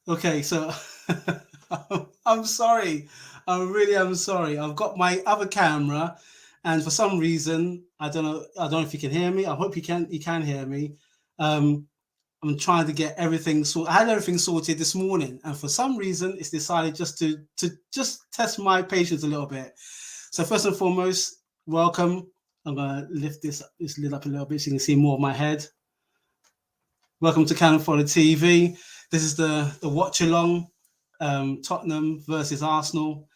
Okay, so I'm sorry. I really am sorry. I've got my other camera, and for some reason, I don't know if you can hear me. I hope you can hear me. Um, I'm trying to get everything sorted. I had everything sorted this morning, and for some reason, it's decided just to just test my patience a little bit. So first and foremost, welcome. I'm gonna lift this lid up a little bit so you can see more of my head. Welcome to Cannon Fodder TV. This is the watch along, Tottenham versus Arsenal,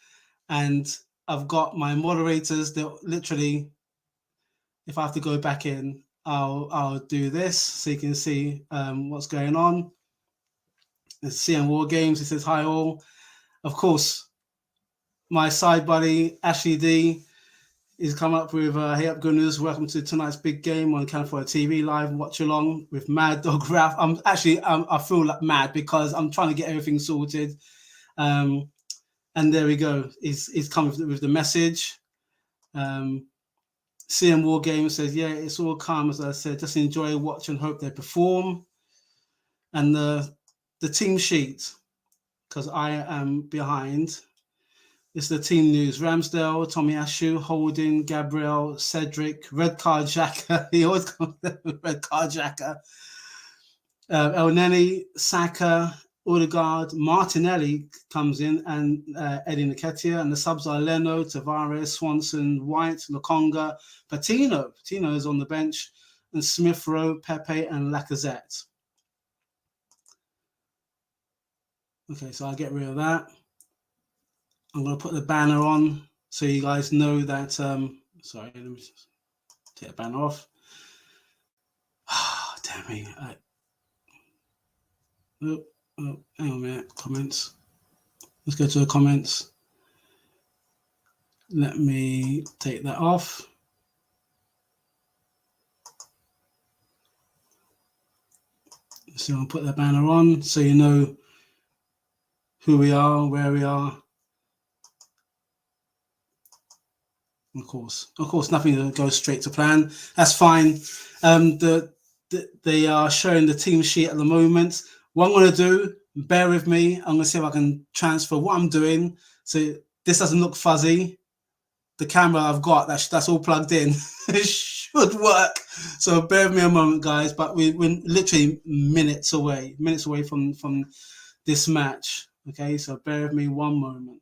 and I've got my moderators. That literally, if I have to go back in, I'll do this so you can see what's going on. It's CM War Games. It says hi all. Of course, my side buddy Ashley D is come up with hey up Gunners, welcome to tonight's big game on Cannon Fodder TV live watch along with Mad Dog Ralph. I'm actually I feel like mad because I'm trying to get everything sorted. Um, and there we go. He's come with the message. CM War Game says, yeah, it's all calm, as I said. Just enjoy, watch, and hope they perform. And the team sheet, because I am behind. It's the team news. Ramsdale, Tommy Ashu, Holding, Gabriel, Cedric, Red Card Xhaka. He always comes with Red Card Xhaka. El Neni, Saka, Odegaard, Martinelli comes in, and Eddie Nketiah, and the subs are Leno, Tavares, Swanson, White, Lokonga, Patino. Patino is on the bench, and Smith Rowe, Pepe, and Lacazette. Okay, so I'll get rid of that. I'm going to put the banner on so you guys know that. Sorry, let me just take the banner off. Damn me. Oh, hang on a minute. Comments. Let's go to the comments. Let me take that off. So I'll put the banner on so you know who we are, where we are. Of course, nothing goes straight to plan. That's fine. They are showing the team sheet at the moment. What I'm going to do, bear with me. I'm going to see if I can transfer what I'm doing so this doesn't look fuzzy. The camera I've got, that's all plugged in. It should work. So bear with me a moment, guys. But we're literally minutes away from this match. Okay, so bear with me one moment.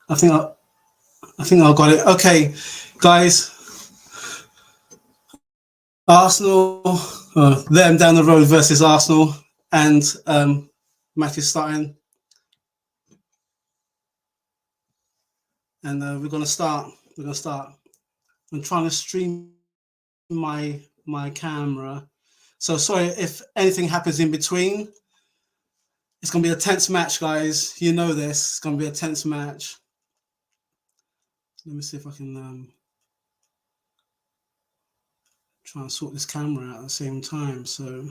I think I got it. Okay, guys. Arsenal, them down the road versus Arsenal, and match is starting, and we're gonna start. We're gonna start. I'm trying to stream my camera, so sorry if anything happens in between. It's gonna be a tense match, guys. You know this. It's gonna be a tense match. Let me see if I can try and sort this camera out at the same time. So.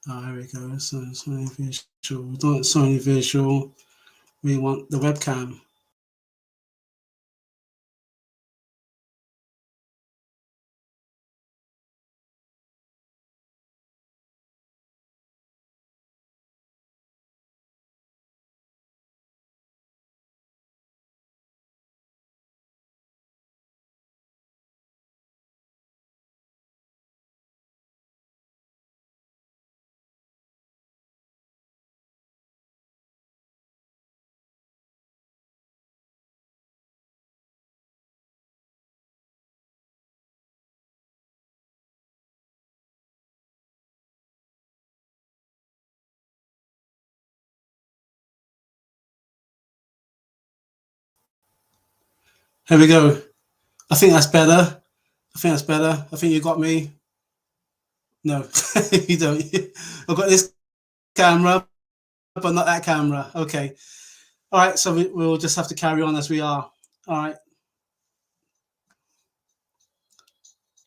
Here we go. So Sony visual. We don't want Sony visual. We want the webcam. Here we go. I think that's better. I think that's better. I think you got me. No, you don't. I've got this camera, but not that camera. Okay. All right. So we'll just have to carry on as we are. All right.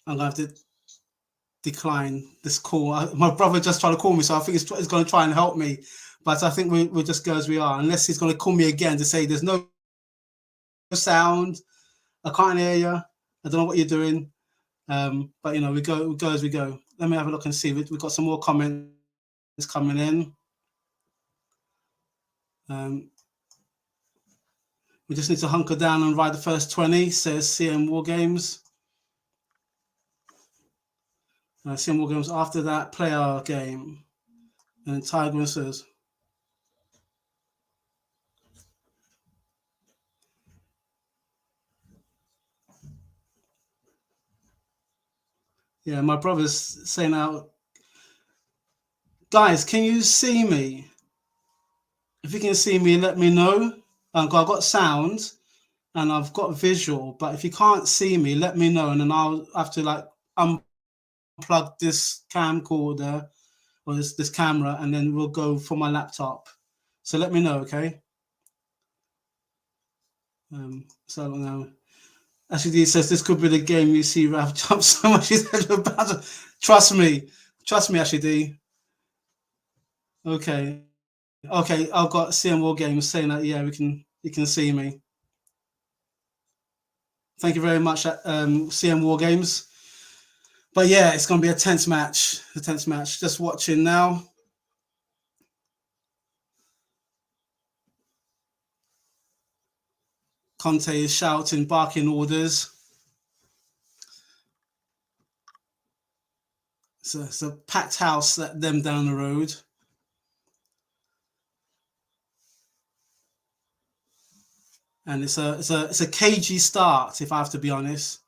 I'm gonna have to decline this call. My brother just tried to call me, so I think it's going to try and help me. But I think we'll just go as we are, unless he's going to call me again to say there's no sound. I can't hear you. I don't know what you're doing. But we go as we go. Let me have a look and see. We've got some more comments coming in. We just need to hunker down and ride the first 20, says CM War Games. CM War Games, after that, play our game. And Tiger says, yeah, my brother's saying out, guys, can you see me? If you can see me, let me know. I've got sound and I've got visual, but if you can't see me, let me know, and then I'll have to unplug this camcorder or this camera, and then we'll go for my laptop. So let me know, okay? So now, Ashley says this could be the game you see Ralph jump so much his head about to. Trust me, Ashley D. Okay, I've got CM War Games saying that you can see me. Thank you very much, CM War Games. But yeah, it's going to be a tense match. Just watching now. Conte is shouting, barking orders. It's a packed house, them down the road. And it's a cagey start, if I have to be honest.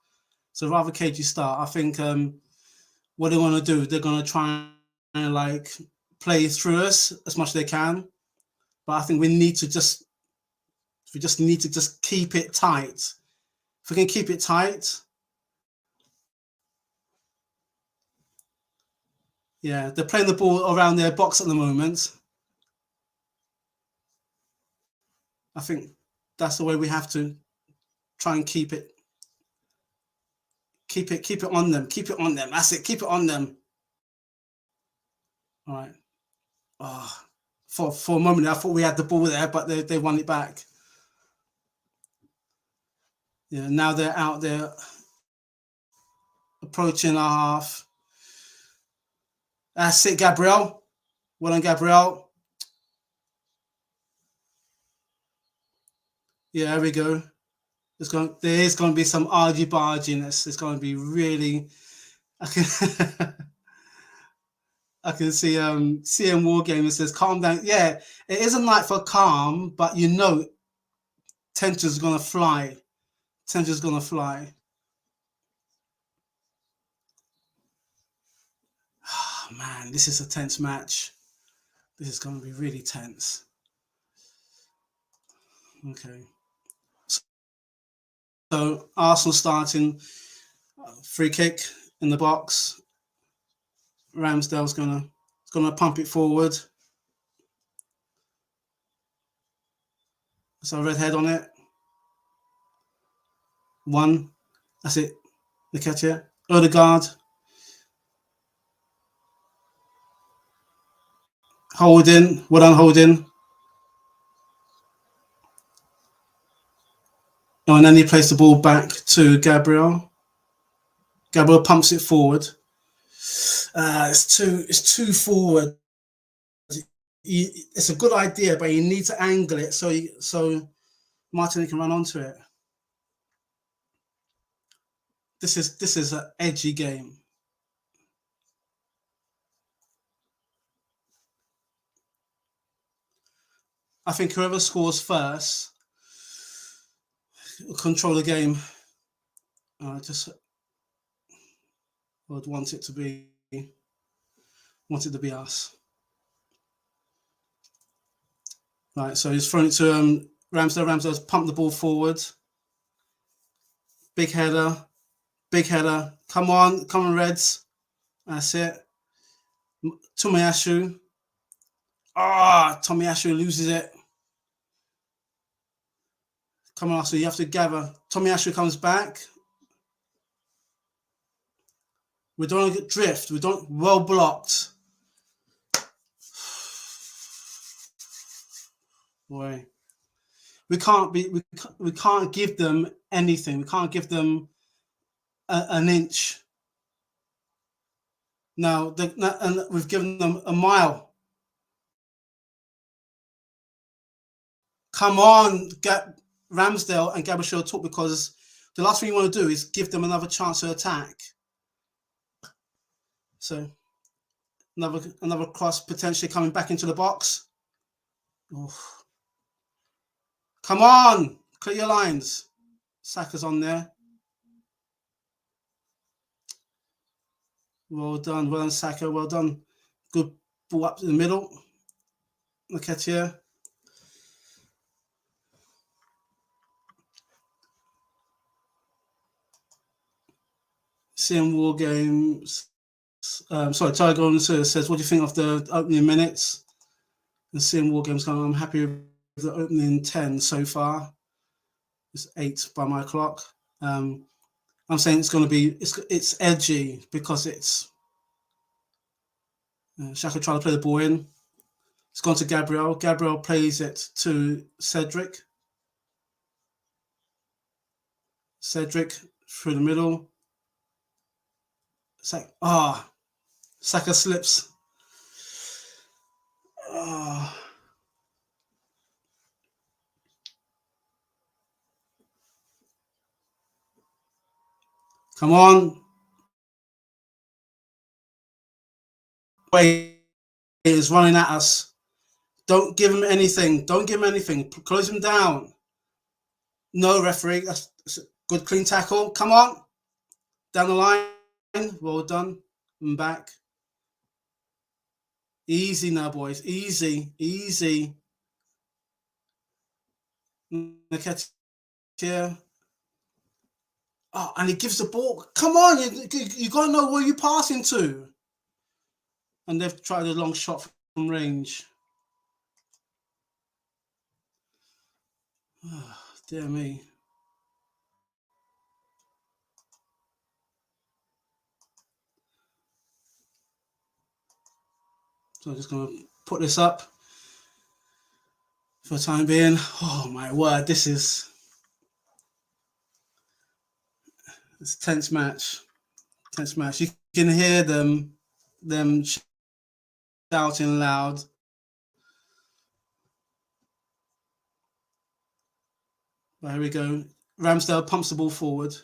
It's a rather cagey start. I think what they want to do, they're going to try and play through us as much as they can. But I think we just need to just keep it tight. If we can keep it tight, yeah, they're playing the ball around their box at the moment. I think that's the way we have to try and keep it on them. Keep it on them. That's it. Keep it on them. All right. Oh, for a moment, I thought we had the ball there, but they won it back. Yeah, now they're out there approaching our half. That's it, Gabriel. Well done, Gabriel. Yeah, there we go. There is going to be some argy-barginess. It's going to be really. I can see CM War Gamer says calm down. Yeah, it is a night for calm, but Tension's gonna fly. Tension's gonna fly. Oh, man, this is a tense match. This is gonna be really tense. Okay. So Arsenal starting, free kick in the box. Ramsdale's gonna pump it forward. So red head on it. One. That's it. The catch here. Odegaard. Holding. Well done, holding. Oh, and then he plays the ball back to Gabriel. Gabriel pumps it forward. It's too forward. It's a good idea, but you need to angle it so Martinelli can run onto it. This is an edgy game. I think whoever scores first will control the game. I just would want it to be us. Right, so he's thrown it to Ramsdale. Ramsdale's pumped the ball forward. Big header. Come on, Reds. That's it. Tomiyasu. Tomiyasu loses it. Come on, Arsenal, you have to gather. Tomiyasu comes back. We don't get drift. We don't well blocked. Boy, we can't give them anything. We can't give them an inch. Now, and we've given them a mile. Come on, get Ramsdale and Gabriel talk, because the last thing you want to do is give them another chance to attack. So another cross potentially coming back into the box. Oof. Come on, clear your lines. Saka's on there. Well done, Saka. Well done. Good ball up in the middle. Look at here. Seeing War Games. Tiger says, what do you think of the opening minutes? And seeing War Games going, I'm happy with the opening 10 so far. It's 8 by my clock. I'm saying it's going to be, it's edgy because it's Xhaka trying to play the ball in. It's gone to Gabriel. Gabriel plays it to Cedric. Cedric through the middle. Saka slips. Come on. He is running at us. Don't give him anything. Don't give him anything. Close him down. No, referee. That's a good, clean tackle. Come on. Down the line. Well done. And back. Easy now, boys. Easy. Look at here. Oh, and he gives the ball. Come on. You got to know where you're passing to. And they've tried a long shot from range. Oh, dear me. So I'm just going to put this up for the time being. Oh, my word. This is... It's a tense match. You can hear them shouting loud. Well, here we go. Ramsdale pumps the ball forward.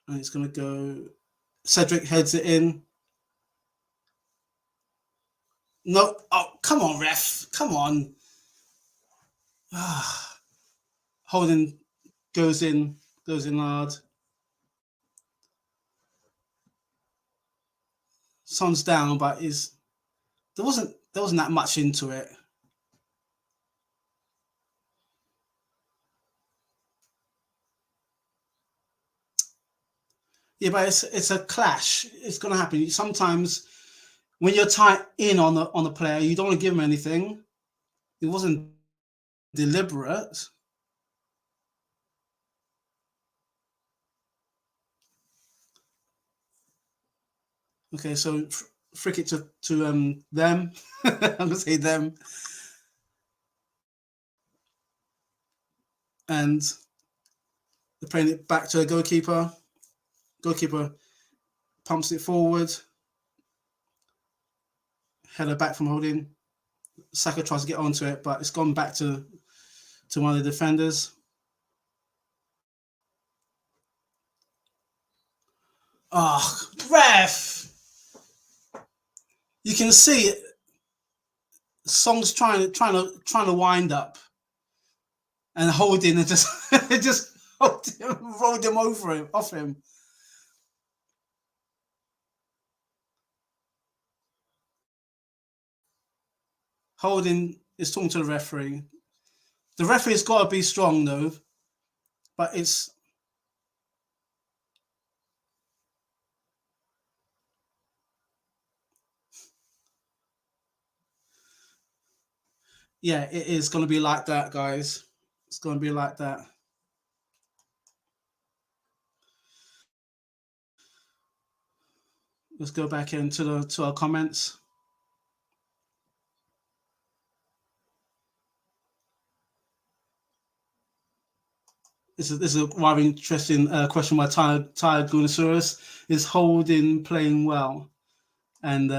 And it's going to go... Cedric heads it in. No. Oh, come on, ref. Come on. Holding goes in hard. Son's down, but there wasn't that much into it. Yeah, but it's a clash. It's gonna happen. Sometimes when you're tight in on the player, you don't want to give him anything. It wasn't deliberate. Okay, so frick it to them. I'm gonna say them, and they're playing it back to the goalkeeper. Goalkeeper pumps it forward. Header back from holding. Saka tries to get onto it, but it's gone back to one of the defenders. Oh, ref! You can see it. Song's trying to wind up, and holding and just rolled him off him. Holding is talking to the referee. The referee's got to be strong though, but it's yeah, it is going to be like that, guys. It's going to be like that. Let's go back into our comments. This is a rather interesting question by Tyler Gunasaurus. Is Holding playing well? And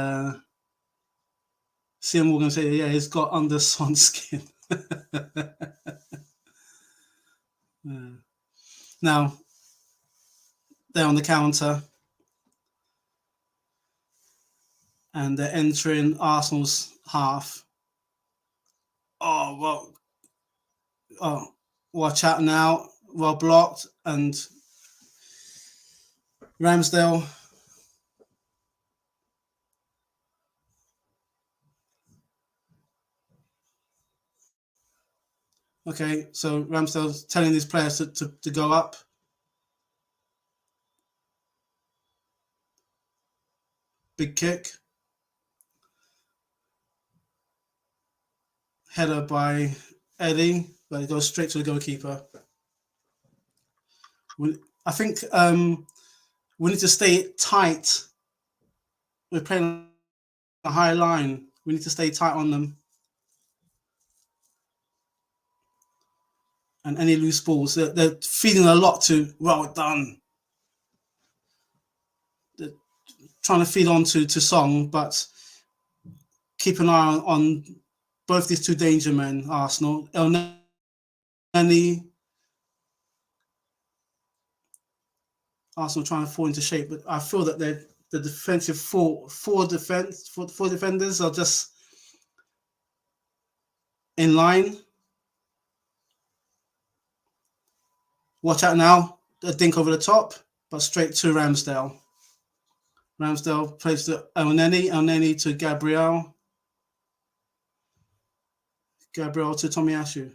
CM Morgan say, yeah, he's got under Son skin. Now, they're on the counter. And they're entering Arsenal's half. Oh, well. Oh, watch out now. Well blocked. And Ramsdale. Okay, so Ramsdale's telling his players to go up. Big kick. Header by Eddie, but it goes straight to the goalkeeper. I think we need to stay tight. We're playing a high line. We need to stay tight on them. And any loose balls, they're feeding a lot to, well done. They're trying to feed on to Song, but keep an eye on both these two danger men, Arsenal. El Neni, Arsenal trying to fall into shape, but I feel that the defensive four defenders are just in line. Watch out now. A dink over the top, but straight to Ramsdale. Ramsdale plays to El Neni to Gabriel. Gabriel to Tomiyasu.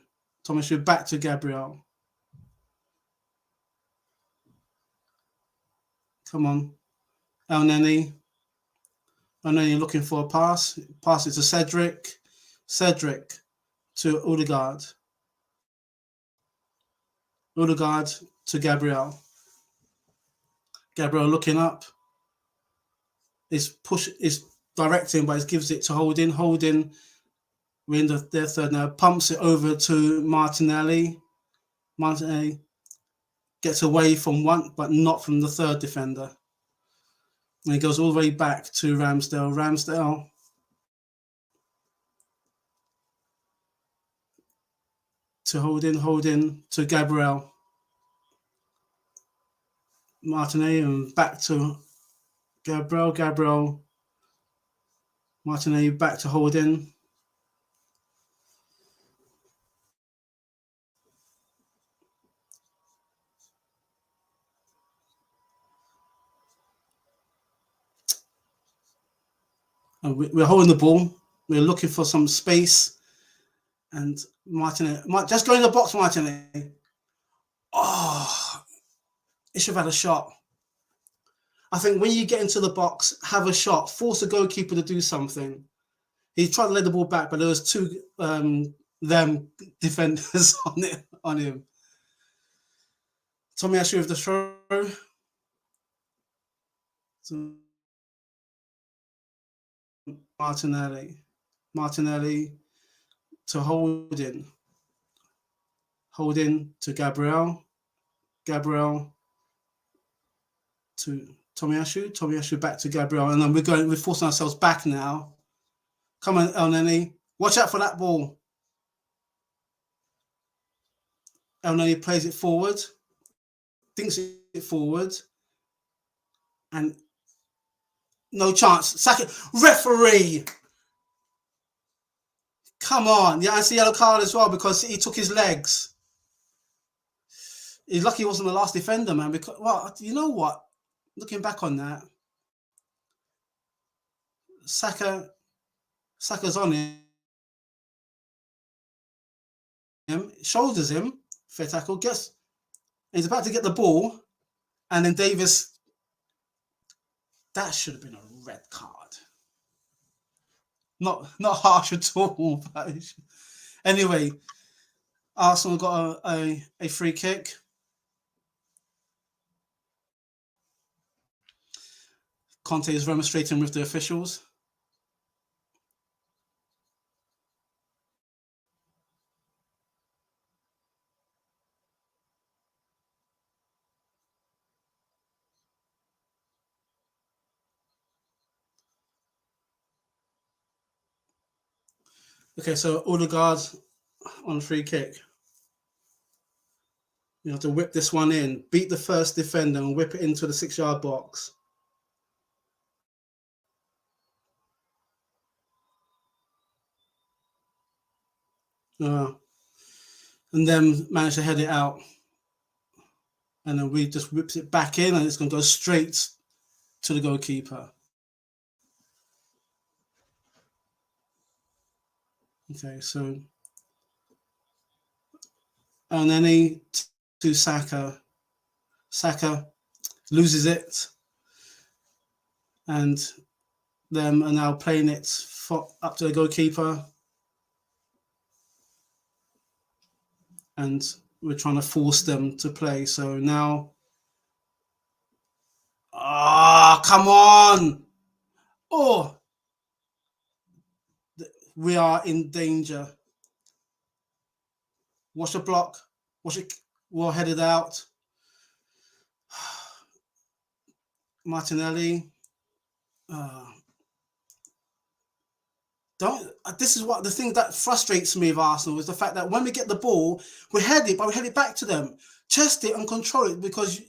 Tomiyasu back to Gabriel. Come on. El Neni looking for a pass. Pass it to Cedric. Cedric to Odegaard. Odegaard to Gabriel. Gabriel looking up. Is directing, but it gives it to Holding. Holding, we're in their third now. Pumps it over to Martinelli. Martinelli gets away from one, but not from the third defender. And he goes all the way back to Ramsdale. Ramsdale to Holding to Gabriel. Martinelli and back to Gabriel. Martinelli back to Holding. we're holding the ball. We're looking for some space. And Martinelli, just go in the box, Martinelli. Oh, it should have had a shot. I think when you get into the box, have a shot, force the goalkeeper to do something. He tried to lay the ball back, but there was two them defenders on him. Tomiyasu with the throw. So Martinelli to Holding to Gabriel to Tomiyasu back to Gabriel, and then we're forcing ourselves back now. Come on, Elneny, watch out for that ball. Elneny plays it forward, thinks it forward, and no chance. Sack it, referee. Come on, yeah, I see yellow card as well because he took his legs. He's lucky he wasn't the last defender, man. Because, well, you know what? Looking back on that, Saka's on him, shoulders him, fair tackle, he's about to get the ball, and then Davis, that should have been a red card. Not harsh at all, but anyway, Arsenal got a free kick. Conte is remonstrating with the officials. Okay, so Odegaard on free kick. You have to whip this one in, beat the first defender and whip it into the 6-yard box. And then manage to head it out. And then we just whips it back in, and it's going to go straight to the goalkeeper. Okay, so and then he to Saka. Saka loses it, and them are now playing it up to the goalkeeper, and we're trying to force them to play. So now, come on! Oh, we are in danger. Watch the block. Watch it. Well headed out. Martinelli. This is what the thing that frustrates me with Arsenal is the fact that when we get the ball, we head it, but we head it back to them. Chest it and control it because,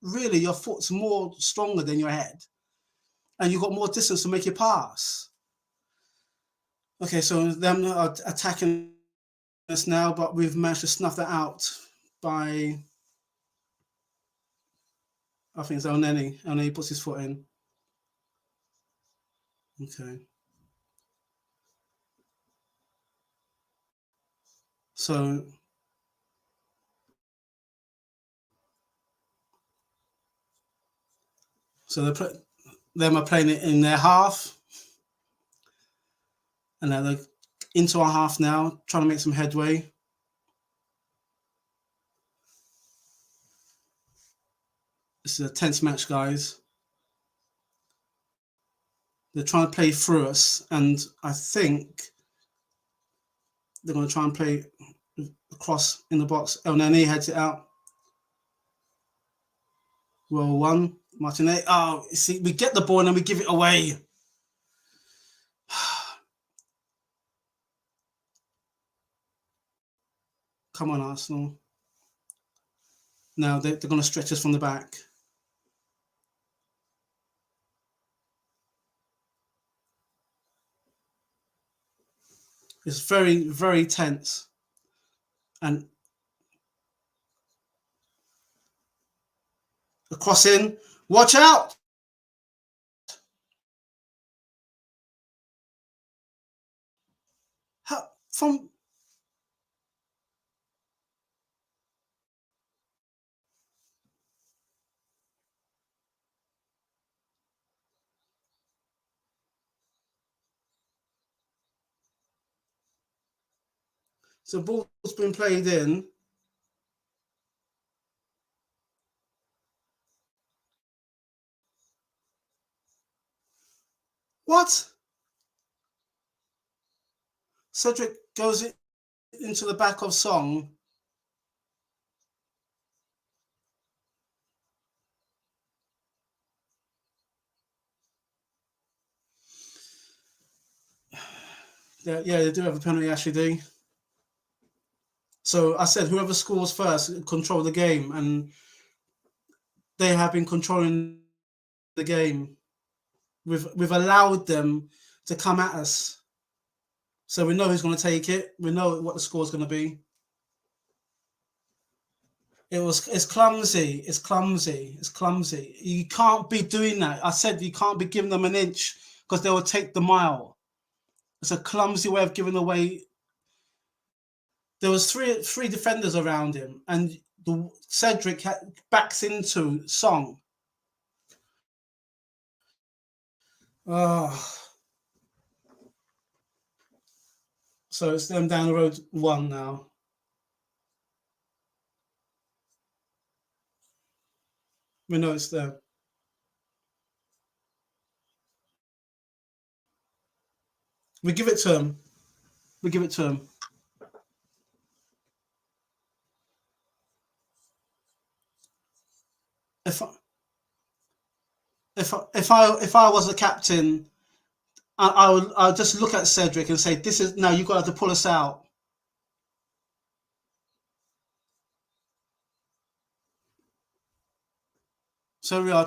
really your foot's more stronger than your head. And you've got more distance to make your pass. Okay, so them are attacking us now, but we've managed to snuff that out by, I think it's Elneny. Elneny puts his foot in. Okay. So them are playing it in their half. And now they're into our half now, trying to make some headway. This is a tense match, guys. They're trying to play through us, and I think they're going to try and play across in the box. Elneny heads it out. Well, one. Martinelli. Oh, see, we get the ball and then we give it away. Come on, Arsenal. Now they're going to stretch us from the back. It's very, very tense. And the cross in. Watch out! From so ball's been played in. What? Cedric goes into the back of Song. Yeah, they do have a penalty, actually, do. So I said whoever scores first control the game, and they have been controlling the game. We've allowed them to come at us, so we know who's going to take it. We know what the score's going to be. It's clumsy. It's clumsy. It's clumsy. You can't be doing that. I said you can't be giving them an inch because they will take the mile. It's a clumsy way of giving away. There was three defenders around him, and Cedric backs into Song. Oh. So it's them down the road 1 now. We know it's them. We give it to him. We give it to him. If I was a captain, I would just look at Cedric and say, "This is now you've got to pull us out." So we are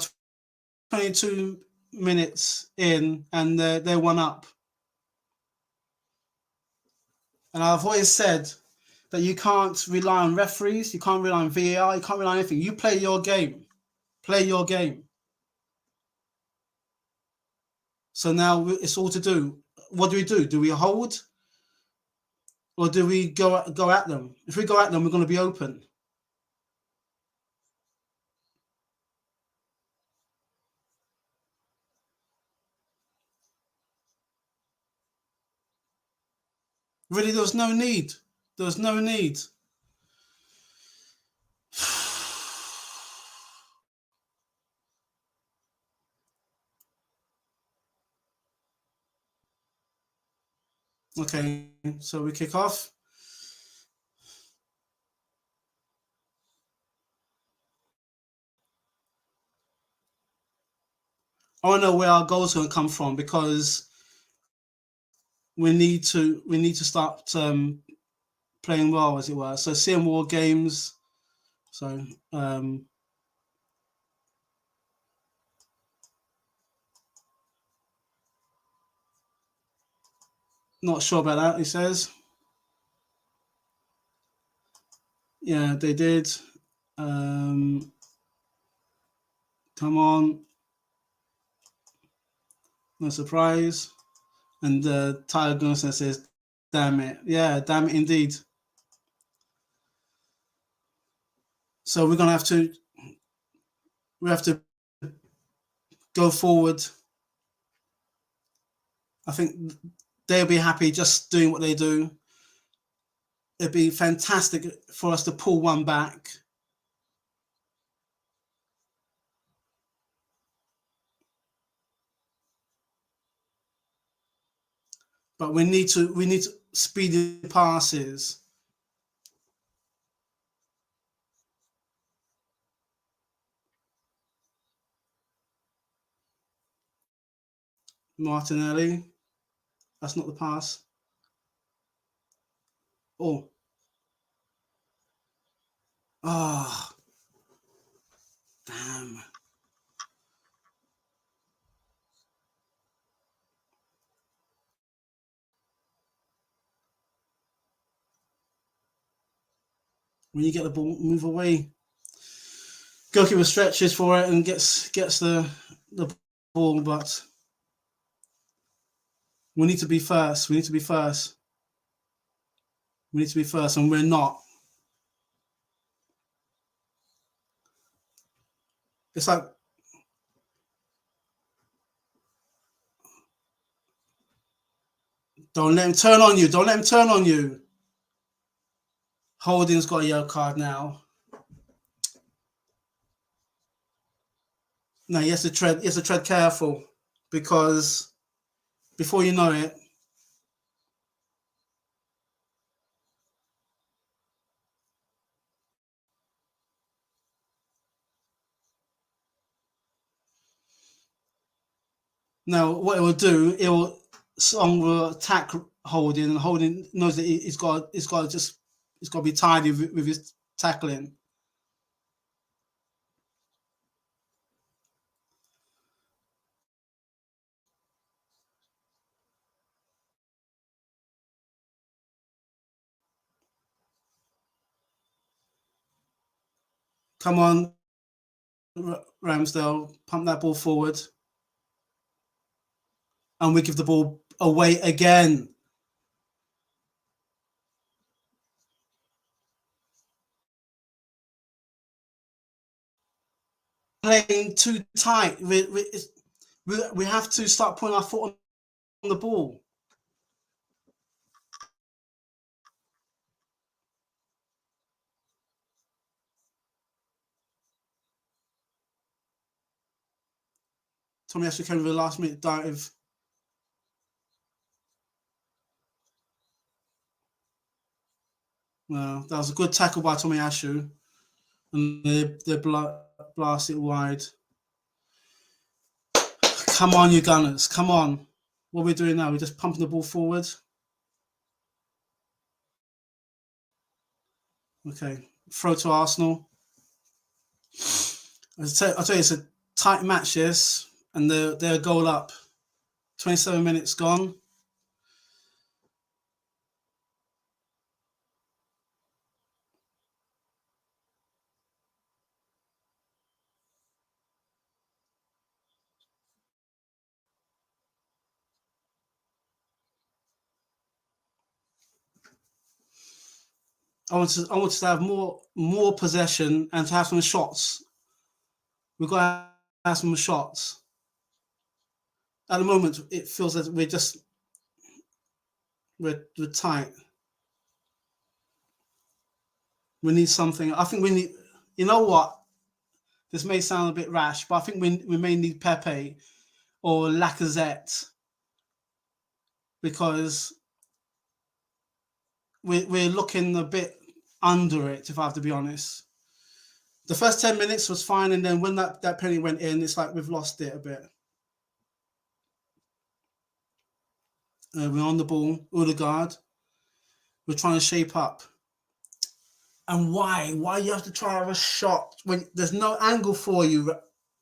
22 minutes in, and they're 1 up. And I've always said that you can't rely on referees, you can't rely on VAR, you can't rely on anything. You play your game. Play your game. So now it's all to do. What do? Do we hold? Or do we go at them? If we go at them, we're going to be open. Really, there was no need. There was no need. Okay, so we kick off. I want to know where our goals are going to come from, because we need to start playing well, as it were. So seeing more games. So not sure about that. He says, yeah, they did. Come on, no surprise. And Tyler Gunson says, "Damn it, yeah, damn it, indeed." So we're gonna have to go forward. I think they'll be happy just doing what they do. It'd be fantastic for us to pull one back. But we need to speed the passes. Martinelli. That's not the pass. Oh. Ah. Oh. Damn. When you get the ball, move away. Goalkeeper stretches for it and gets the ball, but we need to be first. We need to be first. We need to be first, and we're not. It's like, don't let him turn on you. Don't let him turn on you. Holding's got a yellow card now. No, he has to tread. He has to tread careful, because before you know it, now what it will do, it will Song will attack Holding, and Holding knows that he's got to be tidy with his tackling. Come on, Ramsdale, pump that ball forward, and we give the ball away again. Playing too tight. We have to start putting our foot on the ball. Tomiyasu came with a last minute dive. No, that was a good tackle by Tomiyasu, and they blast it wide. Come on, you Gunners! Come on! What are we doing now? We're just pumping the ball forward. Okay, throw to Arsenal. I'll tell you, it's a tight match, this, and they're a goal up. 27 minutes gone. I want to have more possession and to have some shots. We've got to have some shots. At the moment, it feels that we're tight. We need something. I think we need. You know what? This may sound a bit rash, but I think we may need Pepe or Lacazette, because we're looking a bit under it, if I have to be honest. The first 10 minutes was fine, and then when that penalty went in, it's like we've lost it a bit. We're on the ball, Odegaard. We're trying to shape up. And why? Why you have to try to have a shot when there's no angle for you,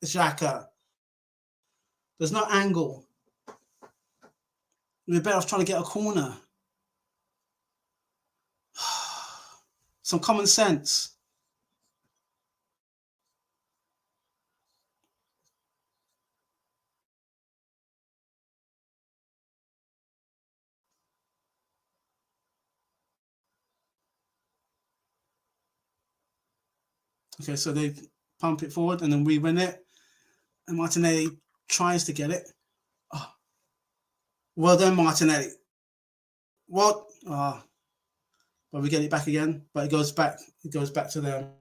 Xhaka? There's no angle. We're better off trying to get a corner. Some common sense. Okay, so they pump it forward, and then we win it. And Martinelli tries to get it. Oh. Well done, Martinelli. What? Oh. But we get it back again. But it goes back. It goes back to them.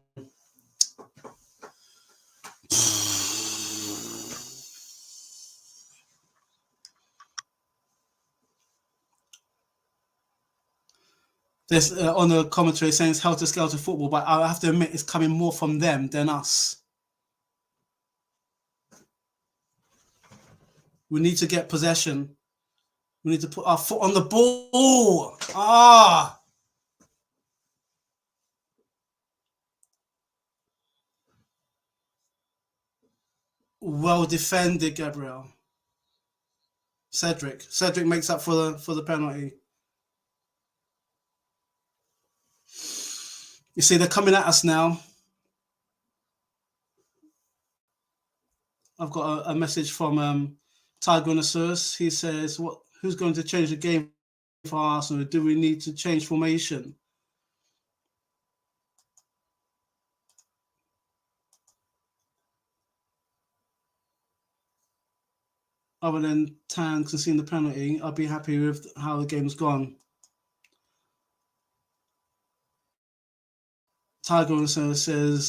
There's on the commentary saying it's helter-skelter football, but I have to admit it's coming more from them than us. We need to get possession. We need to put our foot on the ball. Ah! Well defended, Gabriel. Cedric makes up for the penalty. You see, they're coming at us now. I've got a message from Tiger He says, "Who's going to change the game for Arsenal? Do we need to change formation? Other than Tan conceding the penalty, I'd be happy with how the game's gone. Tiger says,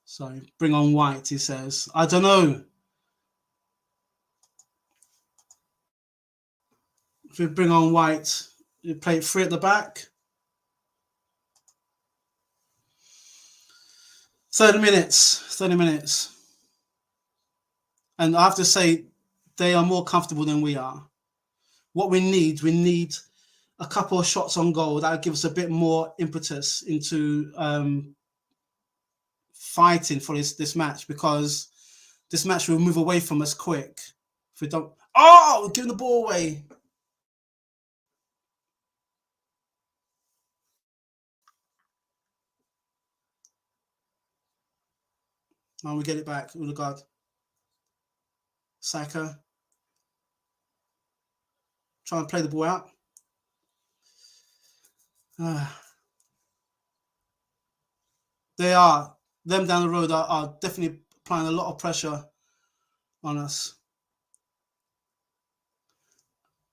sorry, bring on White, he says. I don't know. If we bring on White, you play 3 at the back. 30 minutes. 30 minutes. And I have to say, they are more comfortable than we are. What we need a couple of shots on goal that would give us a bit more impetus into fighting for this match, because this match will move away from us quick. If we don't... Oh! Giving the ball away. And we get it back. Odegaard. Saka. Trying to play the ball out. They are. Them down the road are definitely applying a lot of pressure on us.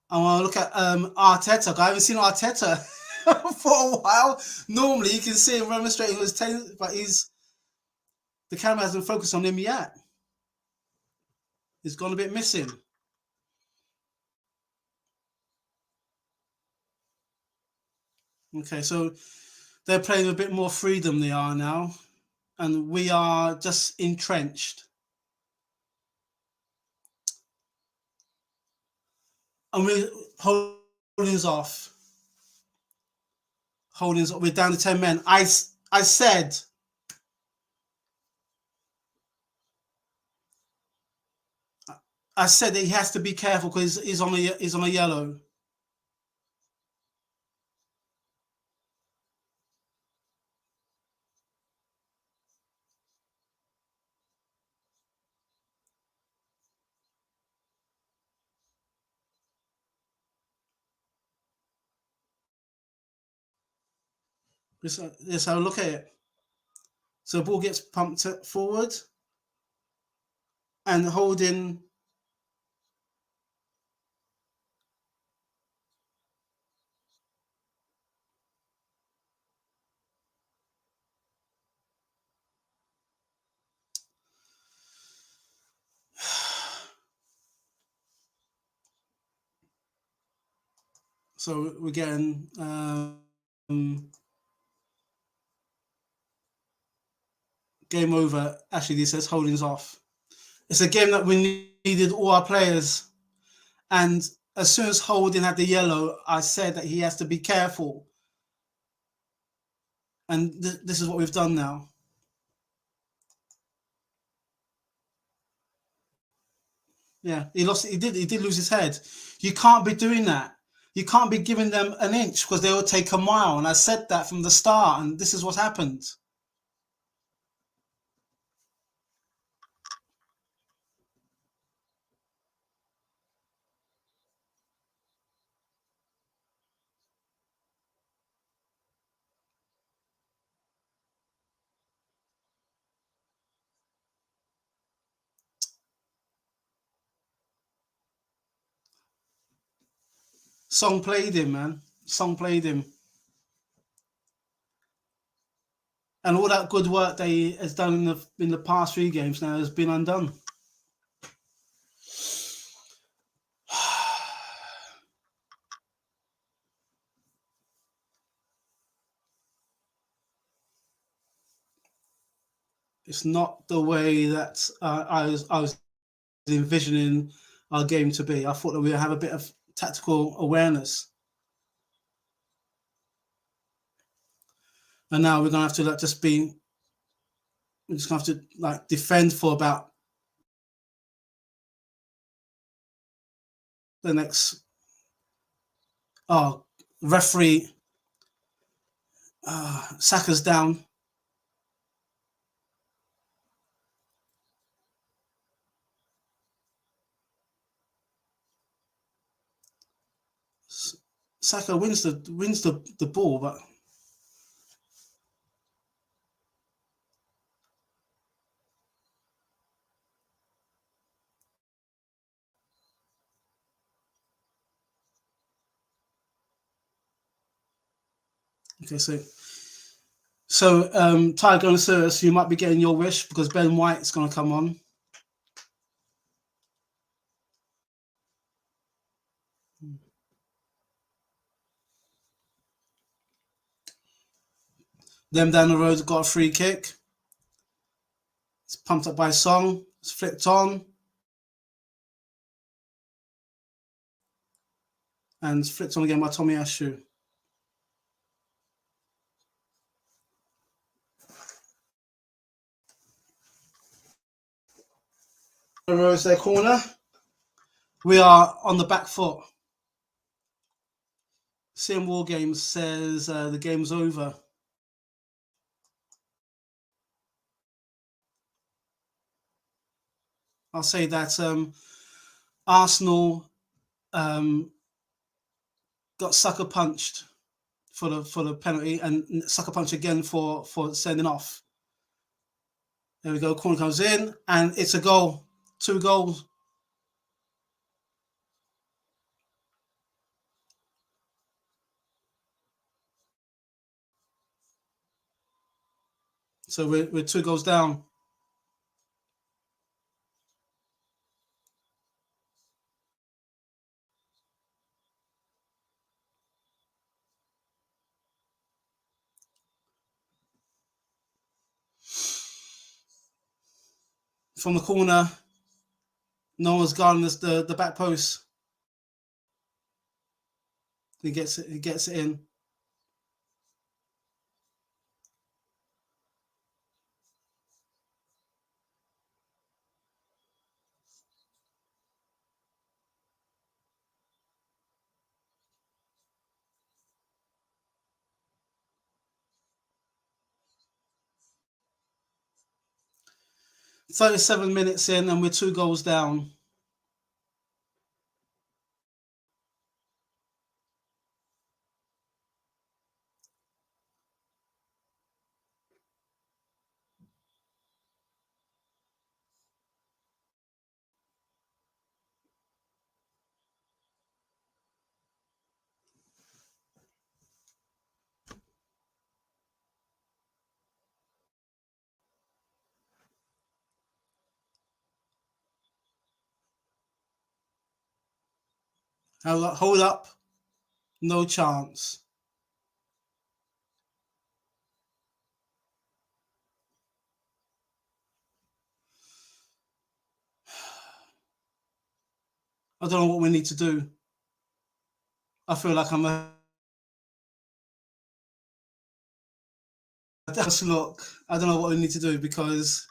I want to look at Arteta. I haven't seen Arteta for a while. Normally, you can see him demonstrating his talent, but the camera hasn't focused on him yet. He's gone a bit missing. Okay, so they're playing a bit more freedom, they are now, and we are just entrenched. And we're holding us off. We're down to 10 men. I said that he has to be careful because he's on a yellow. Let's have a look at it. So the ball gets pumped forward and holding. So we're getting game over. Actually, this says holdings off. It's a game that we needed all our players. And as soon as Holding had the yellow, I said that he has to be careful. And this is what we've done now. Yeah, he lost. He did lose his head. You can't be doing that. You can't be giving them an inch because they will take a mile. And I said that from the start. And this is what happened. Song played him, man. Song played him. And all that good work that he has done in the past 3 games now has been undone. It's not the way that I was envisioning our game to be. I thought that we'd have a bit of tactical awareness. And now we're gonna have to we're just gonna have to defend for about the next referee. Saka's down. Saka wins the ball, but okay. Tiger and Sirius, you might be getting your wish because Ben White's going to come on. Them down the road got a free kick. It's pumped up by Song. It's flicked on. And it's flicked on again by Tomiyasu. Rose their corner. We are on the back foot. CM War Games says the game's over. I'll say that Arsenal got sucker punched for the penalty and sucker punched again for sending off. There we go. Corner comes in and it's a goal. 2 goals. So we're 2 goals down. From the corner, no one's guarding the back post. He gets it in. "37 minutes in and we're 2 goals down." Hold up. No chance. I don't know what we need to do. I feel like I'm a look. I don't know what we need to do because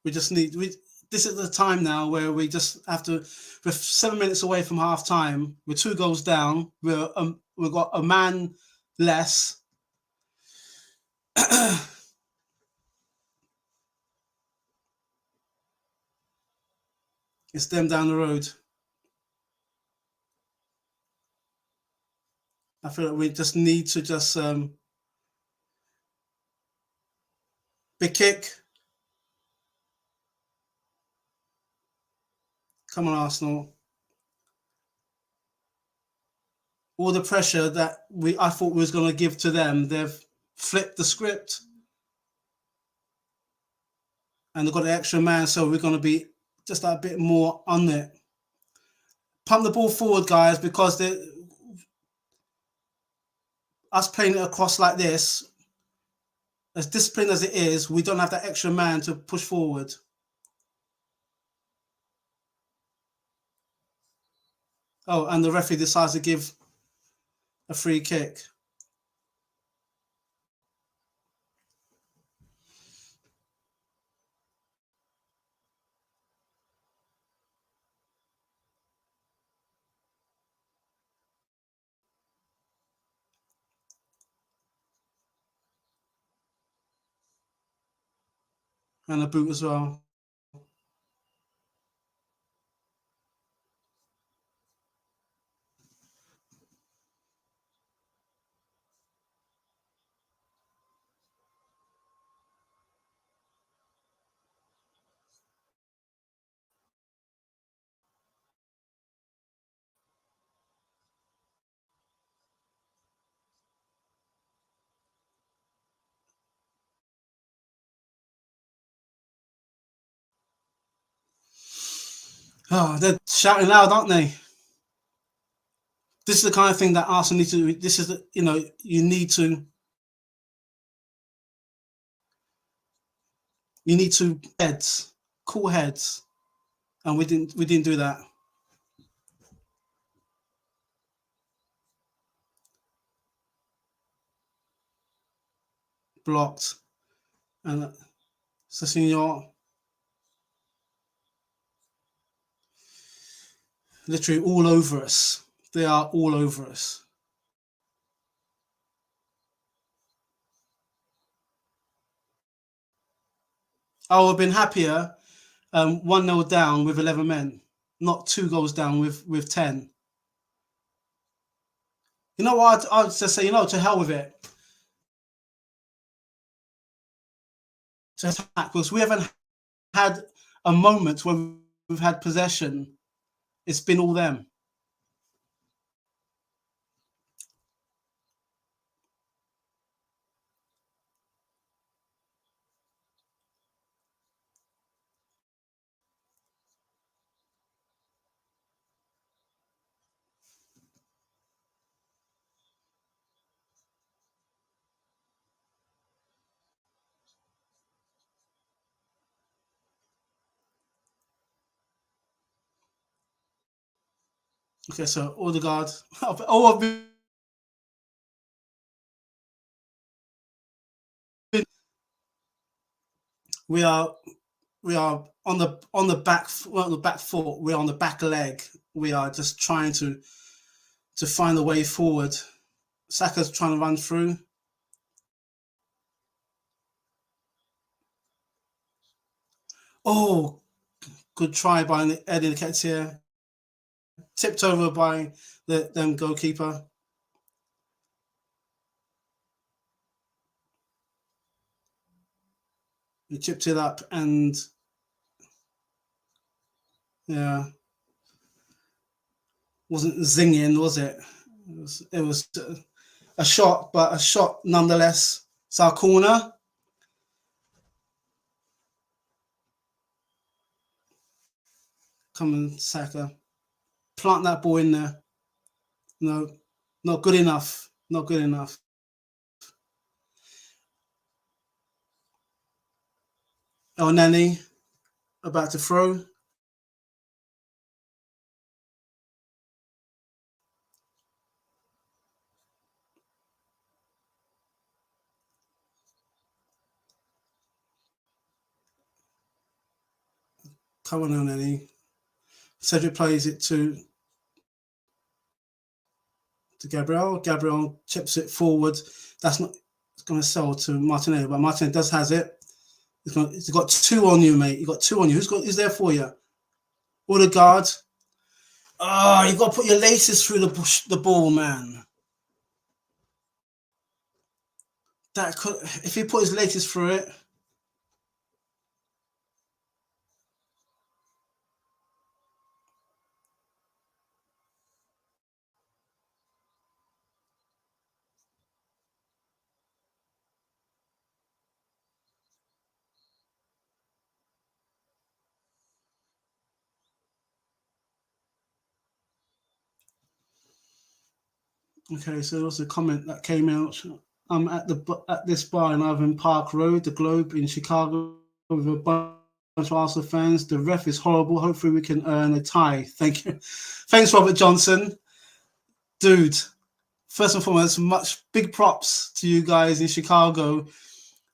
we just need this is the time now where we just have to. We're 7 minutes away from half time. We're 2 goals down. We've got a man less. It's them down the road. I feel like we just need to just big kick. Come on, Arsenal. All the pressure that I thought we was going to give to them, they've flipped the script. And they've got an extra man, so we're going to be just a bit more on it. Pump the ball forward, guys, because us playing it across like this, as disciplined as it is, we don't have that extra man to push forward. Oh, and the referee decides to give a free kick. and a boot as well. Oh, they're shouting loud, aren't they? This is the kind of thing that Arsenal need to. This is the, you need to heads, cool heads, and we didn't do that. Blocked, and Sessegnon literally all over us. They are all over us. I would have been happier 1-0 down with 11 men, not 2 goals down with 10. You know what? I'd just say, to hell with it. To attack, because we haven't had a moment where we've had possession. It's been all them. Okay, so Odegaard. I've been we are on the back foot. We're on the back leg. We are just trying to find a way forward. Saka's trying to run through. Oh, good try by Eddie Nketiah. Tipped over by the goalkeeper. He chipped it up, and yeah, wasn't zinging, was it? It was a shot, but a shot nonetheless. It's our corner. Come on, Saka. Plant that ball in there. No, not good enough. Not good enough. Oh, Nani, about to throw. Come on, Nani. Cedric plays it to Gabriel. Gabriel chips it forward. That's not. It's going to sell to Martinelli, but Martinelli has it. He's got 2 on you, mate. You got 2 on you. Who's there for you? Odegaard. Oh, you got to put your laces through the ball, man. That could, if he put his laces through it. Okay, so there was a comment that came out. I'm at this bar in Irving Park Road, the Globe in Chicago, with a bunch of Arsenal fans. The ref is horrible. Hopefully, we can earn a tie. Thank you. Thanks, Robert Johnson. Dude, first and foremost, much big props to you guys in Chicago.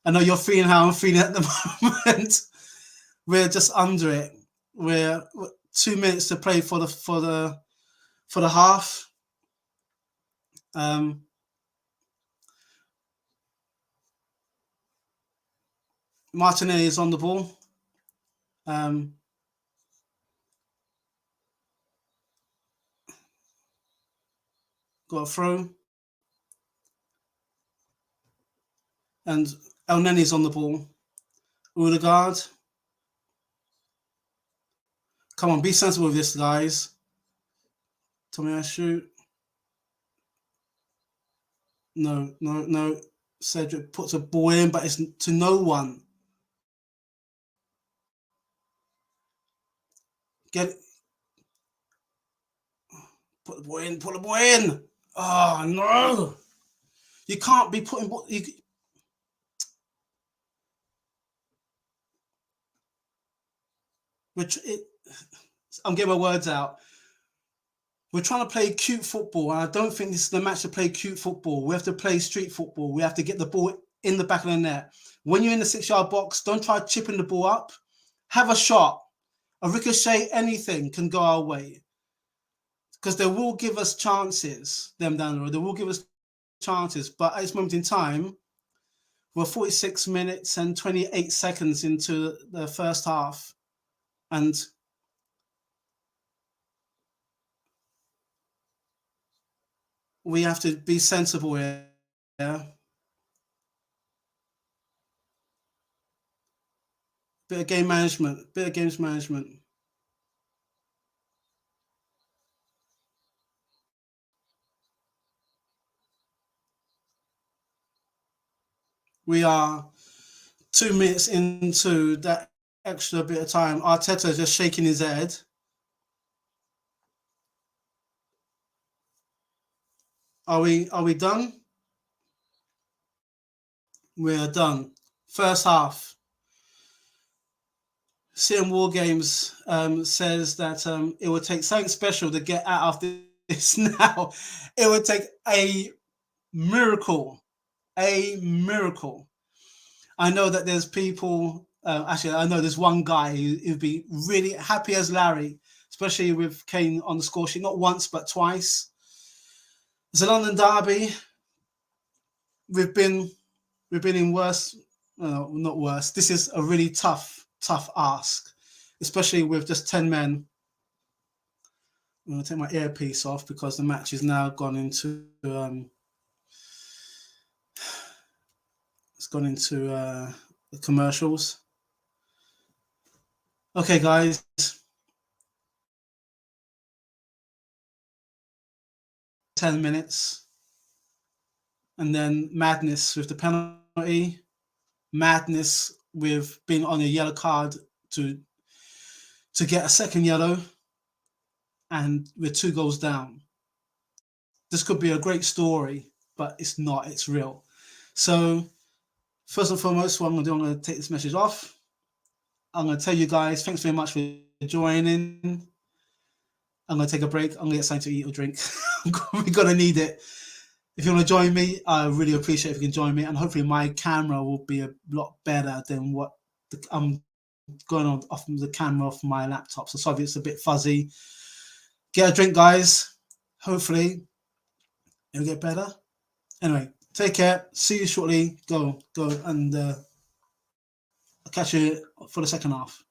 I know you're feeling how I'm feeling at the moment. We're just under it. We're 2 minutes to play for the half. Martinelli is on the ball. Um, got a throw. And El Neni's on the ball. Odegaard. Come on, be sensible with this, guys. Tomiyasu. No, no, no. Cedric puts a ball in, but it's to no one. Get it. Put the ball in. Put the ball in. Oh no! You can't be putting. I'm getting my words out. We're trying to play cute football, and I don't think this is the match to play cute football. We have to play street football. We have to get the ball in the back of the net. When you're in the 6-yard box, don't try chipping the ball up. Have a shot. A ricochet, anything can go our way. Because they will give us chances, them down the road. They will give us chances. But at this moment in time, we're 46 minutes and 28 seconds into the first half. And we have to be sensible here. Bit of game management. Bit of games management. We are 2 minutes into that extra bit of time. Arteta just shaking his head. Are we done? We are done. First half. CM War Games says that it would take something special to get out of this now. It would take a miracle. A miracle. I know that there's people, actually, I know there's one guy who'd be really happy as Larry, especially with Kane on the score sheet, not once, but twice. It's a London derby. We've been in worse, not worse. This is a really tough ask, especially with just 10 men. I'm going to take my earpiece off because the match is now gone into it's gone into the commercials. Okay, guys. $10, and then madness with the penalty, madness with being on a yellow card to get a second yellow, and we're 2 goals down. This could be a great story, but it's not. It's real. So first and foremost, what I'm going to do, I'm going to take this message off. I'm going to tell you guys, thanks very much for joining. I'm going to take a break. I'm going to get something to eat or drink. We're going to need it. If you want to join me, I really appreciate if you can join me. And hopefully my camera will be a lot better than what I'm going on off the camera off my laptop. So sorry if it's a bit fuzzy. Get a drink, guys. Hopefully it'll get better. Anyway, take care. See you shortly. Go. And I'll catch you for the second half.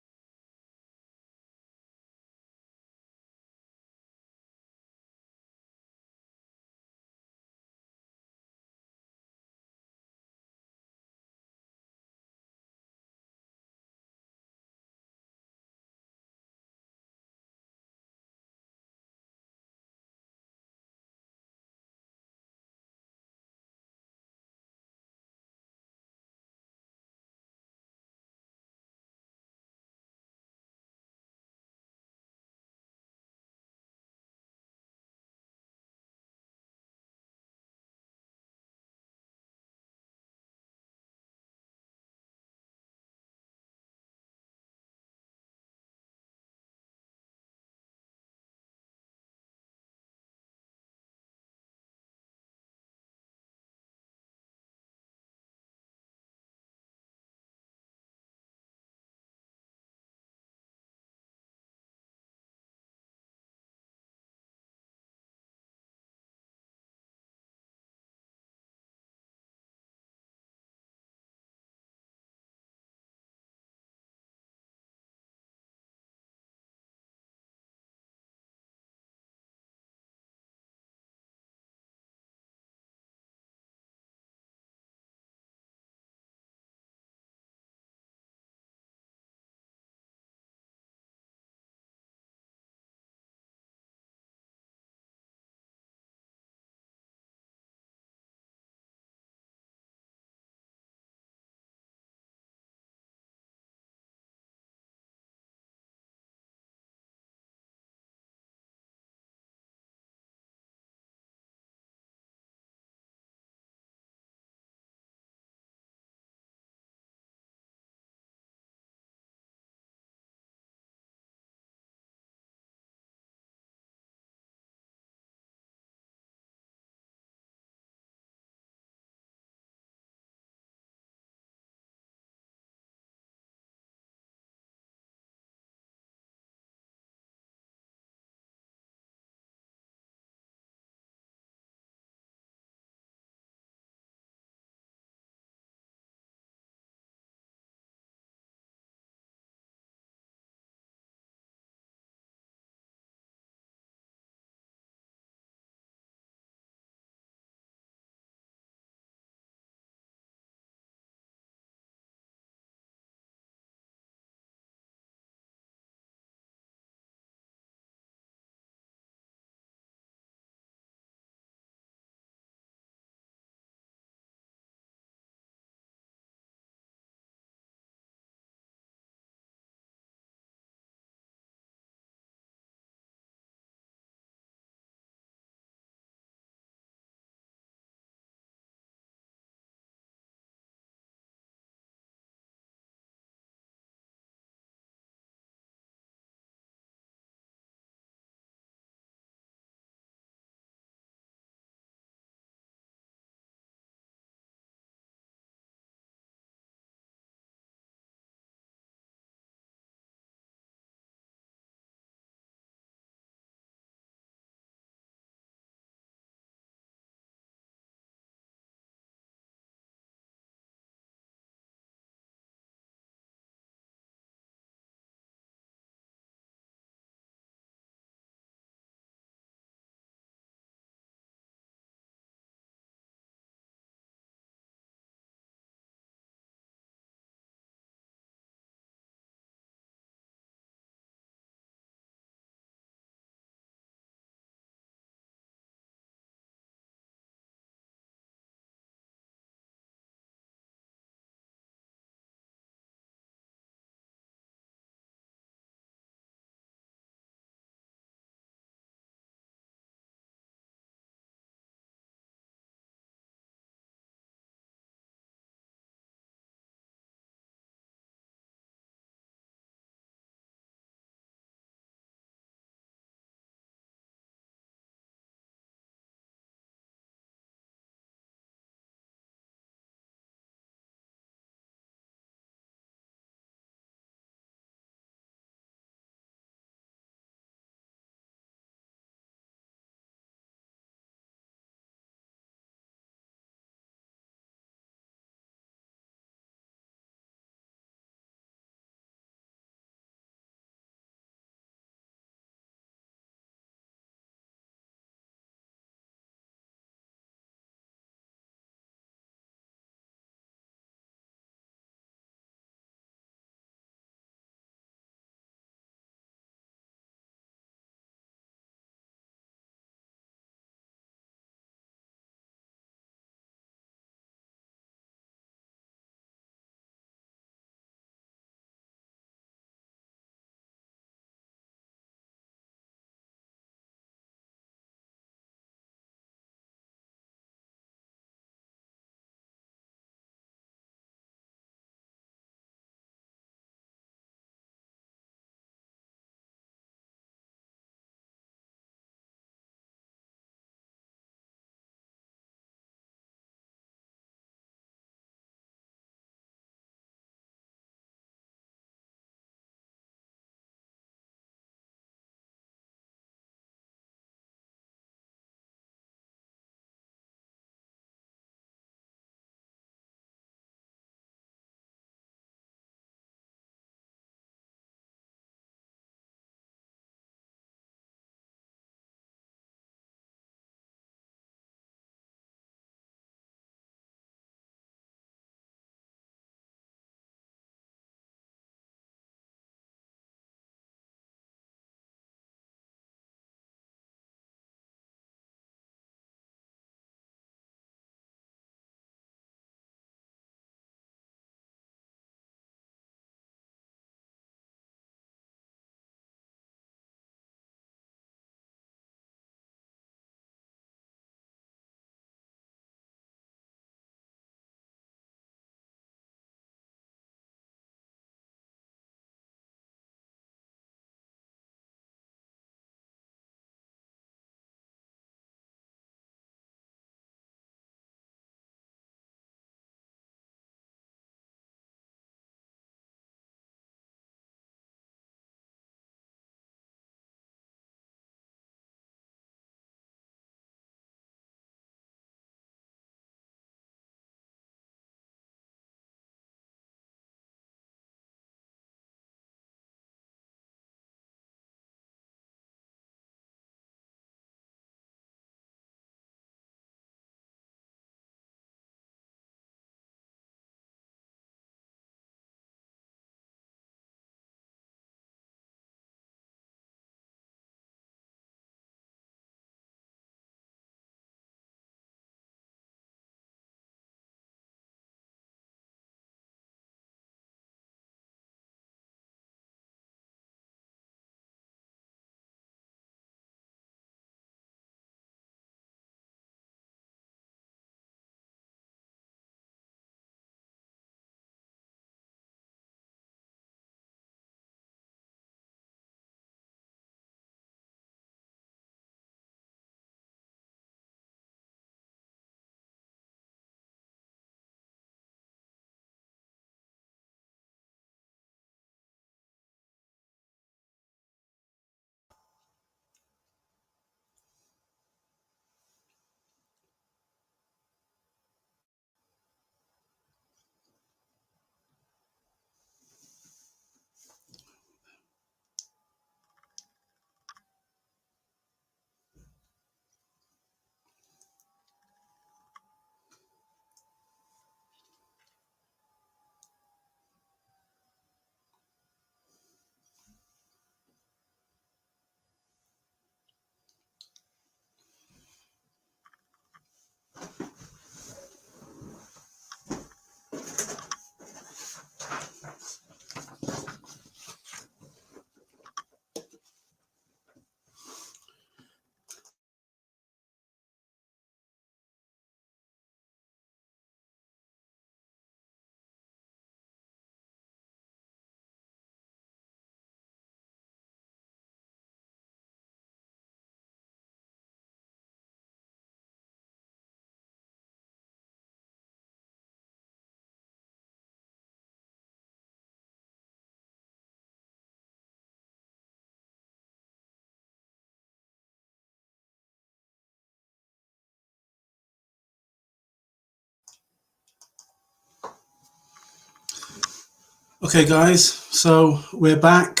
Okay, guys, so we're back,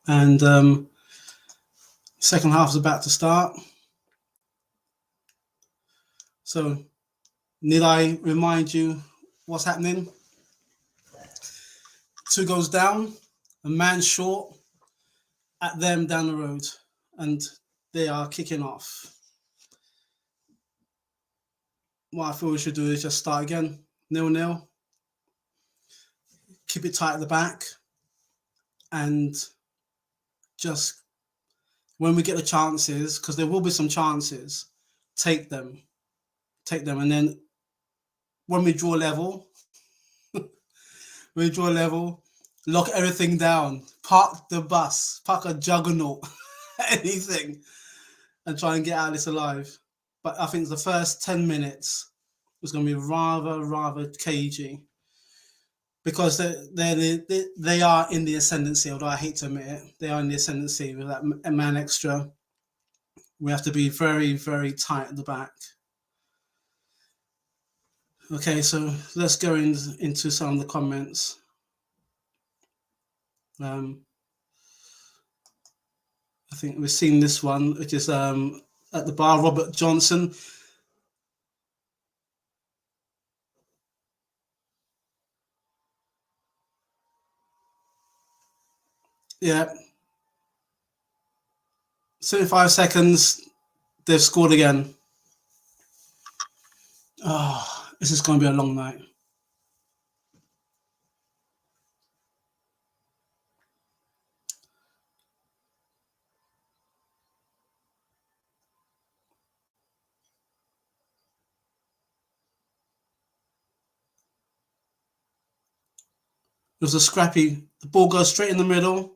and second half is about to start. So, need I remind you what's happening? Two goes down, a man short at them down the road, and they are kicking off. What I feel we should do is just start again, 0-0. Keep it tight at the back, and just when we get the chances, because there will be some chances, take them, and then when we draw level, lock everything down, park the bus, park a juggernaut, anything, and try and get out of this alive. But I think the first 10 minutes was going to be rather cagey, because they are in the ascendancy, although I hate to admit it. They are in the ascendancy with that man extra. We have to be very tight at the back. Okay, so let's go into some of the comments. I think we've seen this one, which is at the bar, Robert Johnson. Yeah. 75 seconds, they've scored again. Oh, this is going to be a long night. It was a scrappy. The ball goes straight in the middle.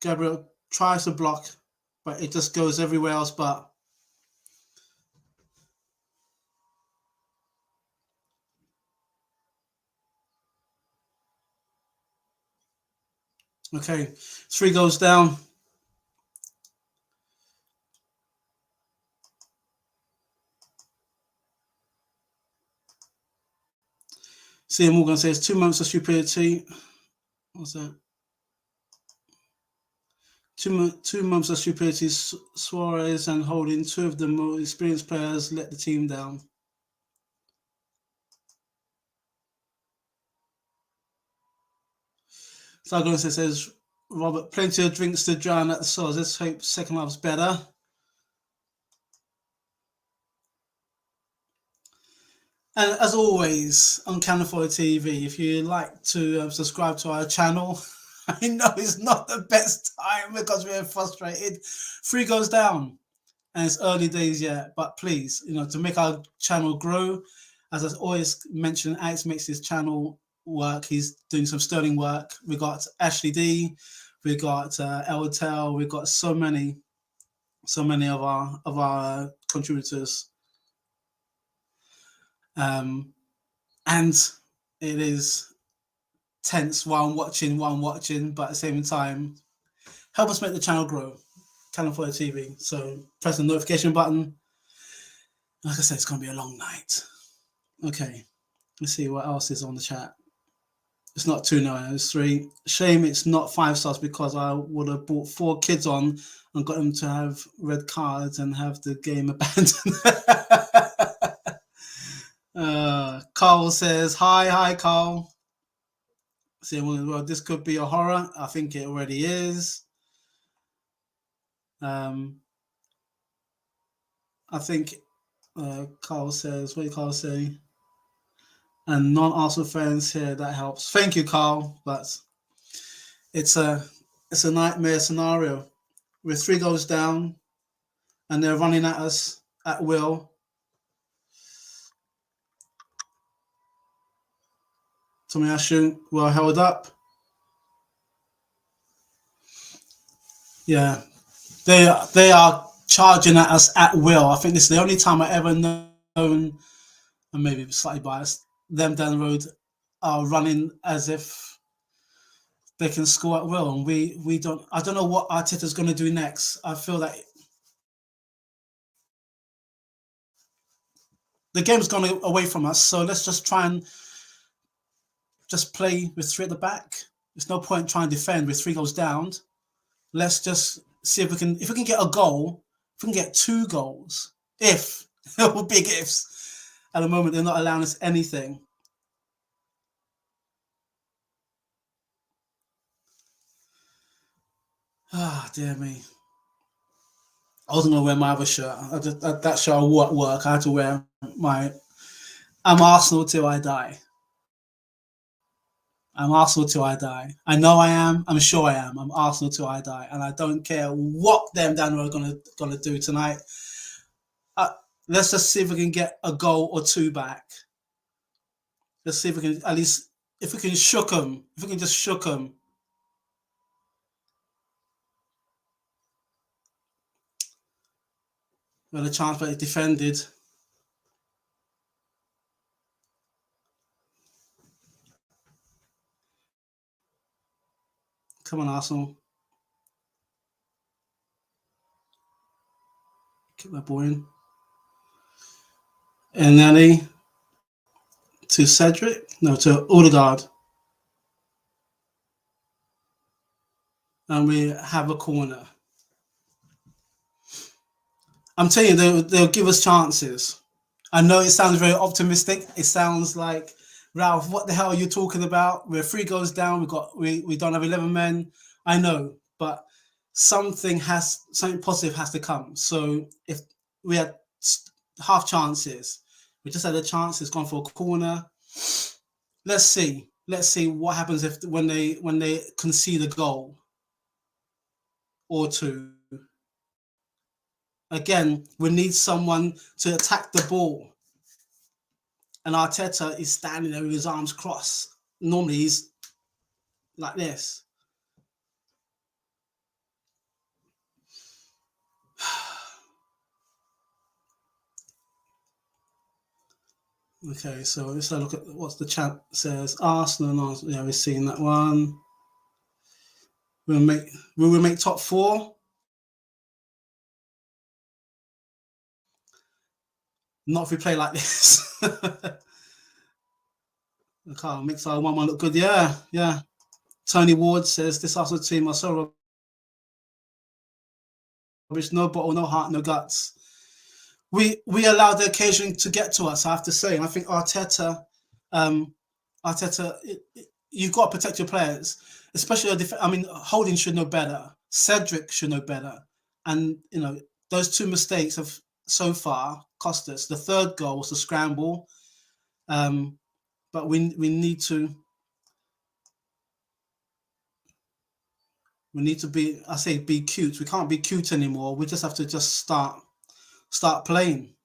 Gabriel tries to block, but it just goes everywhere else but. Okay, 3 goes down. Ian Morgan says 2 months of stupidity. What's that? 2 months of stupidity. Suarez and Holding, 2 of the more experienced players, let the team down. Sargon says, Robert, plenty of drinks to drown at the source. Let's hope second half's better. And as always, on Canafoy TV, if you like to subscribe to our channel, I know it's not the best time because we're frustrated. 3 goes down, and it's early days yet. But please, to make our channel grow, as I always mention, Alex makes this channel work. He's doing some sterling work. We got Ashley D, we got Eltel, we got so many of our contributors. And it is tense while I'm watching, but at the same time, help us make the channel grow. California TV. So press the notification button. Like I said, it's going to be a long night. Okay, let's see what else is on the chat. It's not 2-0, it's 3. Shame it's not 5 stars, because I would have brought 4 kids on and got them to have red cards and have the game abandoned. Carl says, hi, Carl. Saying, well, this could be a horror. I think it already is. I think Carl says, what did Carl say? And non-Arsenal fans here, that helps. Thank you, Carl. But it's a nightmare scenario. We're 3 goals down, and they're running at us at will. Tomiyasu well held up. Yeah, they are charging at us at will. I think this is the only time I ever known, and maybe slightly biased, them down the road are running as if they can score at will, and we don't. I don't know what Arteta's going to do next. I feel that the game's gone away from us. So let's just try and just play with three at the back. There's no point trying to defend with 3 goals down. Let's just see if we can get a goal, if we can get 2 goals. If big ifs. At the moment, they're not allowing us anything. Ah, dear me. I wasn't gonna wear my other shirt. That shirt wore at work. I had to wear my. I'm Arsenal till I die. I'm Arsenal till I die. I know I am. I'm sure I am. I'm Arsenal till I die, and I don't care what them down the road are gonna do tonight. Uh, let's just see if we can get a goal or 2 back. Let's see if we can at least if we can shook them. If we can just shook them. Well, the chance, but it defended. Come on, Arsenal. Keep that ball in. And Nanny to Cedric. No, to Odegaard. And we have a corner. I'm telling you, they'll give us chances. I know it sounds very optimistic. It sounds like, Ralph, what the hell are you talking about? We're 3 goals down. We don't have 11 men. I know, but something positive has to come. So if we had half chances, we just had a chance. It's gone for a corner. Let's see. Let's see what happens when they concede a goal or 2. Again, we need someone to attack the ball. And Arteta is standing there with his arms crossed. Normally he's like this. Okay, so let's have a look at what the chat says. Arsenal, yeah, we've seen that one. Will we make top 4? Not if we play like this. Okay, makes our 1-1 look good. Yeah, yeah. Tony Ward says this Arsenal team are so rubbish, no bottle, no heart, no guts. We allowed the occasion to get to us, I have to say. And I think Arteta, you've got to protect your players, especially. Holding should know better. Cedric should know better. And those 2 mistakes have so far cost us. The 3rd goal was a scramble, but we need to. We need to be. I say be cute. We can't be cute anymore. We just have to start playing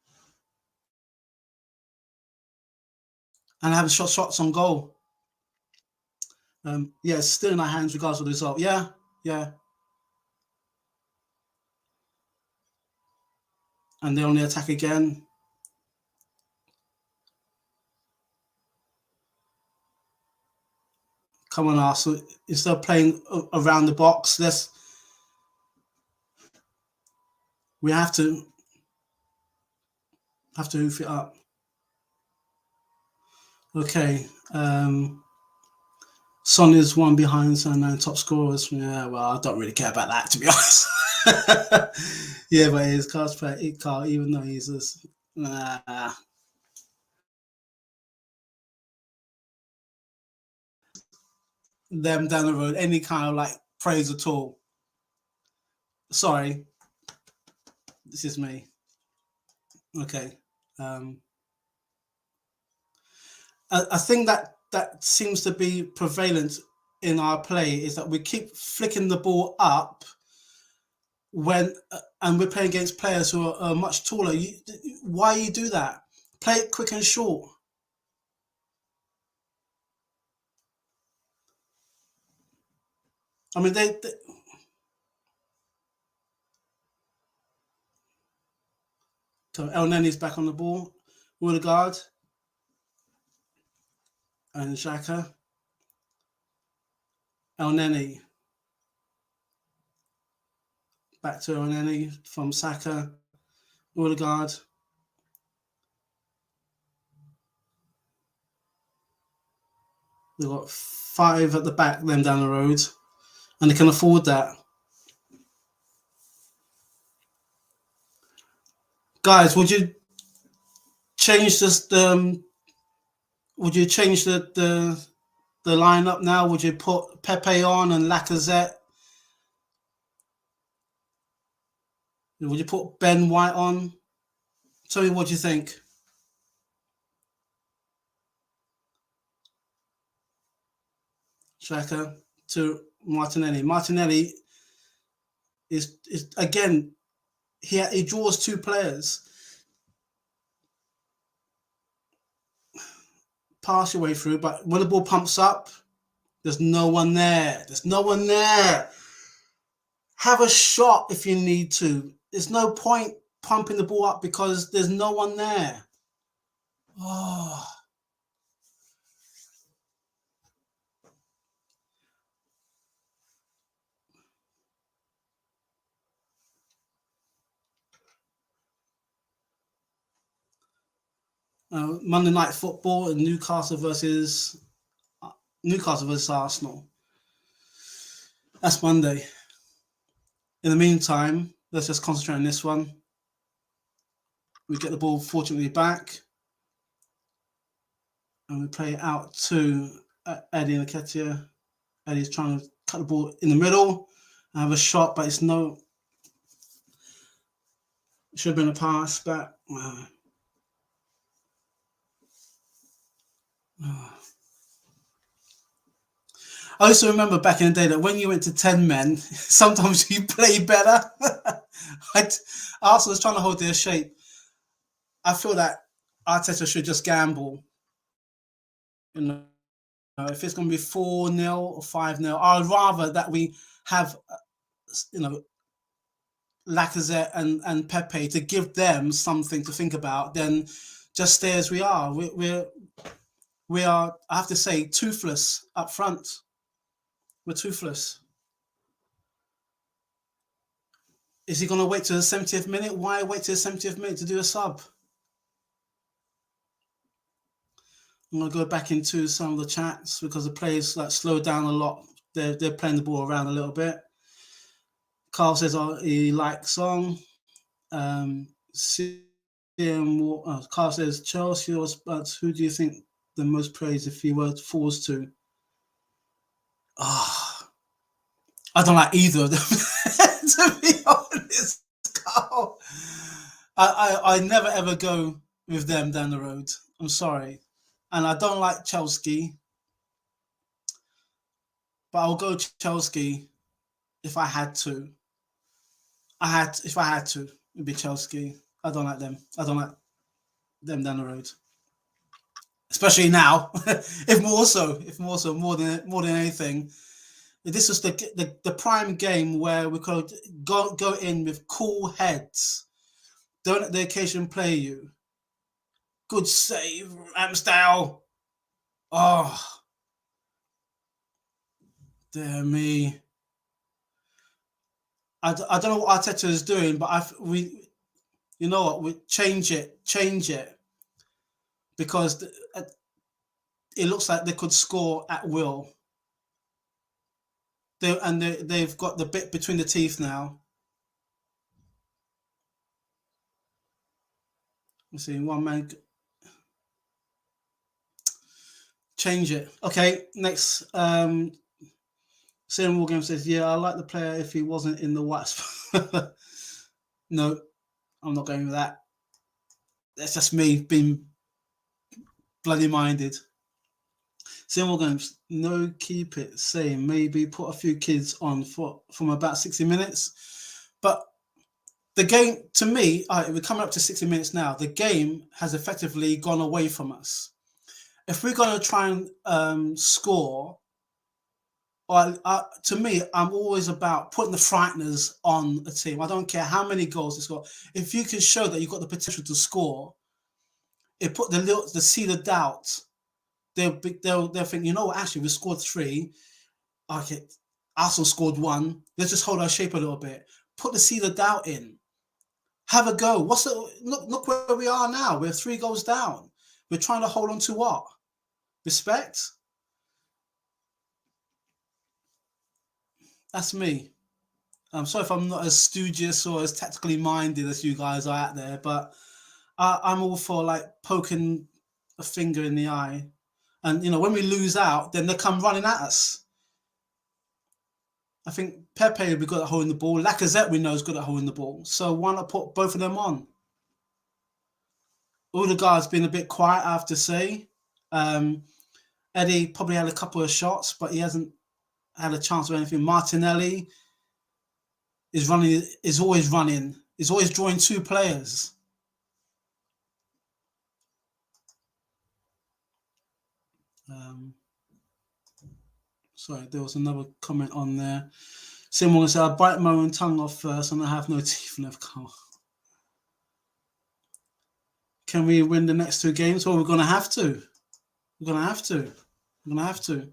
and have shots on goal. Yeah, it's still in our hands regardless of the result. Yeah, yeah. And they only attack again. Come on, Arsenal. Instead of playing around the box, we have to hoof it up. Okay. Son is 1 behind and top scorers. Yeah, well, I don't really care about that, to be honest. Yeah, but his cards play Carl, even though he's just them down the road, any kind of like praise at all. Sorry, this is me. Okay. I think that seems to be prevalent in our play is that we keep flicking the ball up and we're playing against players who are much taller. Why you do that? Play it quick and short. I mean, so El Nenny's back on the ball. Odegaard and Xhaka. El Nenny. Back to El Nenny from Saka. Odegaard. They've got 5 at the back, them down the road, and they can afford that. Guys, would you change this? Would you change the lineup now? Would you put Pepe on and Lacazette? Would you put Ben White on? Tell me what you think. Striker to Martinelli. Martinelli is again, he draws 2 players. Pass your way through, but when the ball pumps up, there's no one there. There's no one there. Have a shot if you need to. There's no point pumping the ball up because there's no one there. Oh. Monday Night Football and Newcastle versus Arsenal. That's Monday. In the meantime, let's just concentrate on this one. We get the ball fortunately back, and we play it out to Eddie Nketiah. Eddie's trying to cut the ball in the middle and have a shot, but it's no. It should have been a pass, but. I also remember back in the day that when you went to 10 men, sometimes you play better. Arsenal was trying to hold their shape. I feel that Arteta should just gamble. You know, if it's going to be 4-0 or 5-0, I'd rather that we have, Lacazette and Pepe to give them something to think about than just stay as we are. We are, I have to say, toothless up front. We're toothless. Is he going to wait to the 70th minute? Why wait to the 70th minute to do a sub? I'm going to go back into some of the chats because the players slowed down a lot. They're playing the ball around a little bit. Carl says he likes Song. Carl says Chelsea or Spurs. Who do you think the most praise if he were forced to? I don't like either of them, to be honest, Carl. I never ever go with them down the road. I'm sorry. And I don't like Chelsea. But I'll go Chelsea if I had to. If I had to, it'd be Chelsea. I don't like them. I don't like them down the road. Especially now. if more than anything. This was the prime game where we could go in with cool heads. Don't let the occasion play you. Good save, Ramsdale. Oh, dear me. I don't know what Arteta is doing, but you know what? We change it, because it looks like they could score at will. They've got the bit between the teeth now. Let's see, one man. Change it. Okay, next. Sam Morgan says, yeah, I like the player if he wasn't in the Wasp. No, I'm not going with that. That's just me being bloody minded. Sam Morgan, no, keep it same. Maybe put a few kids on from about 60 minutes. But the game, to me, we're coming up to 60 minutes now. The game has effectively gone away from us. If we're going to try and score, to me, I'm always about putting the frighteners on a team. I don't care how many goals they score. If you can show that you've got the potential to score, it put the seed of doubt. They'll think, you know what, actually, we scored 3. Okay, Arsenal scored 1. Let's just hold our shape a little bit. Put the seed of doubt in. Have a go. Look where we are now. We're 3 goals down. We're trying to hold on to what? Respect? That's me. I'm sorry if I'm not as studious or as tactically minded as you guys are out there, but I'm all for like poking a finger in the eye. And when we lose out, then they come running at us. I think Pepe will be good at holding the ball. Lacazette, we know, is good at holding the ball. So why not put both of them on? Odegaard's been a bit quiet, I have to say. Eddie probably had a couple of shots, but he hasn't had a chance or anything. Martinelli is always running. He's always drawing two players. Sorry, there was another comment on there. Someone said, "I bite my own tongue off first, and I have no teeth left." Carl. Can we win the next two games? Well, we're going to have to. We're going to have to. We're going to have to.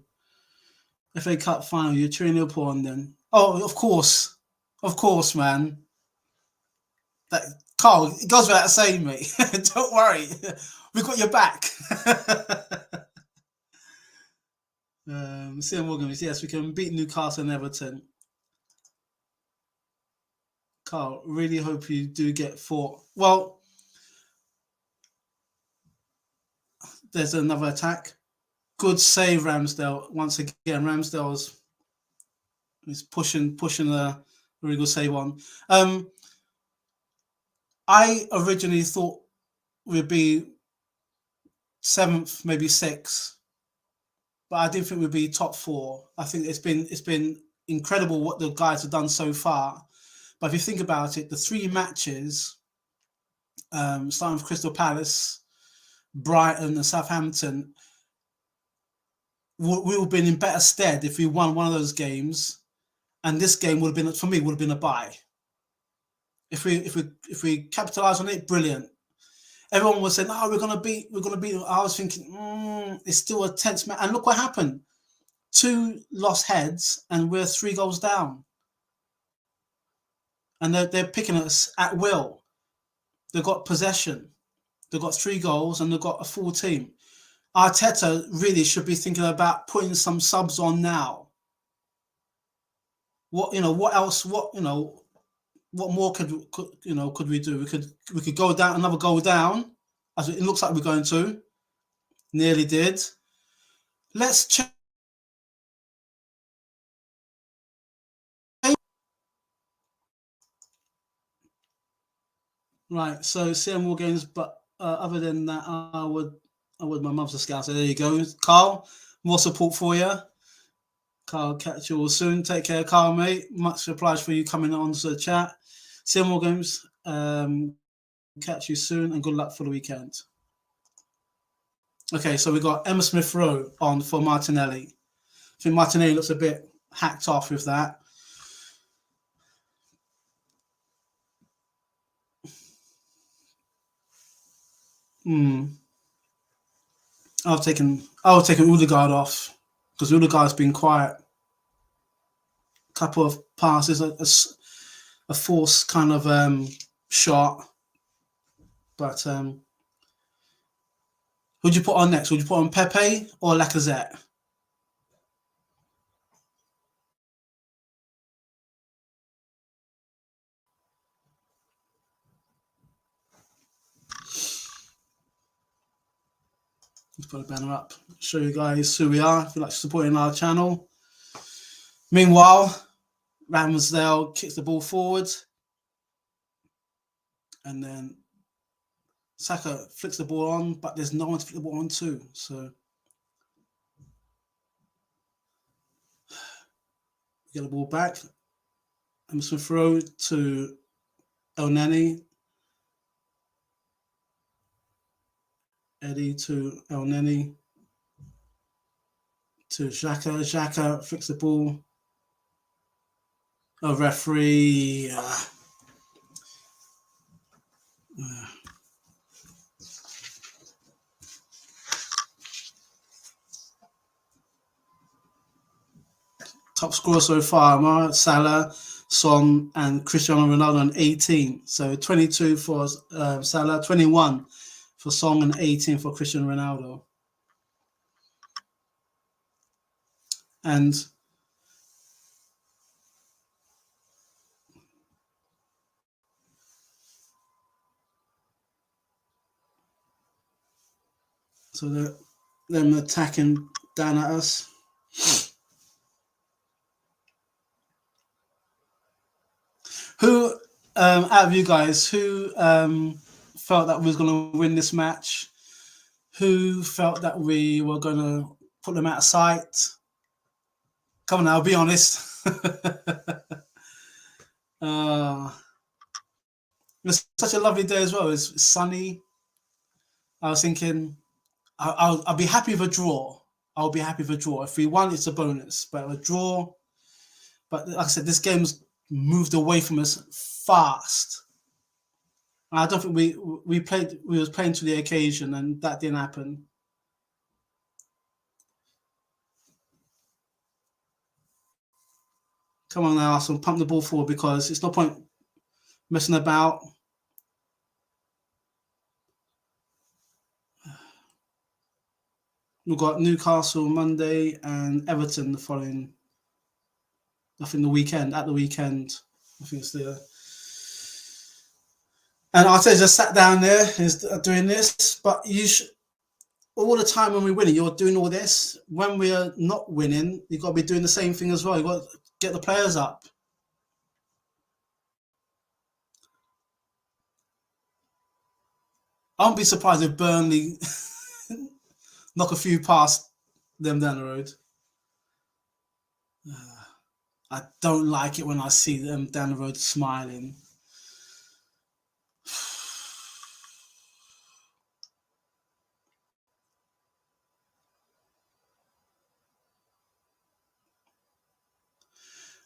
FA Cup final, you're cheering Liverpool on then. Oh, of course. Of course, man. Carl, it goes without saying, mate. Don't worry. We've got your back. Sam Morgan, yes, we can beat Newcastle and Everton. Carl, really hope you do get 4. Well, there's another attack. Good save, Ramsdale. Once again, Ramsdale is pushing a really good save on. I originally thought we'd be 7th, maybe 6th, but I didn't think we'd be top 4. I think it's been incredible what the guys have done so far. But if you think about it, the 3 matches, starting with Crystal Palace, Brighton, and Southampton, we would have been in better stead if we won one of those games, and this game would have been, for me, would have been a bye. If we capitalise on it, brilliant. Everyone was saying, "Oh, we're gonna beat." I was thinking, it's still a tense match, and look what happened: 2 lost heads, and we're 3 goals down, and they're picking us at will. They've got possession, they've got 3 goals, and they've got a full team. Arteta really should be thinking about putting some subs on now. What else? What more could we do? We could go down, another goal down, as it looks like we're going to. Nearly did. Let's check. Right. So CM War games, but other than that, I would. My mum's a scout. So there you go, Carl. More support for you. Carl, catch you all soon. Take care, Carl, mate. Much obliged for you coming on to the chat. CM War games. Catch you soon, and good luck for the weekend. Okay, so we got Emma Smith Rowe on for Martinelli. I think Martinelli looks a bit hacked off with that. I've taken Odegaard off because Odegaard's been quiet. Couple of passes, a forced kind of shot. But who'd you put on next? Would you put on Pepe or Lacazette? Let's put a banner up. Show you guys who we are. If you like supporting our channel. Meanwhile, Ramsdale kicks the ball forward. And then Saka flicks the ball on, but there's no one to flick the ball on to. So we get the ball back. I'm just going to throw to El Neni. Eddie to El Neni. To Xhaka. Xhaka flicks the ball. A referee. Top scorer so far, Salah, Son, and Cristiano Ronaldo on 18. So 22 for Salah, 21 for Son, and 18 for Cristiano Ronaldo. And So them attacking down at us. Who, out of you guys, who felt that we was going to win this match? Who felt that we were going to put them out of sight? Come on now, be honest. It was such a lovely day as well. It was sunny. I was thinking, I'll be happy with a draw. I'll be happy with a draw. If we won, it's a bonus. But a draw. But like I said, this game's moved away from us fast. And I don't think we was playing to the occasion, and that didn't happen. Come on now, Arsenal, pump the ball forward because it's no point messing about. We've got Newcastle Monday and Everton the following. I think the weekend. At the weekend, I think it's the. And Arteta just sat down there, is doing this. But you should, all the time when we're winning, you're doing all this. When we're not winning, you've got to be doing the same thing as well. You've got to get the players up. I won't be surprised if Burnley knock a few past them down the road. I don't like it when I see them down the road smiling.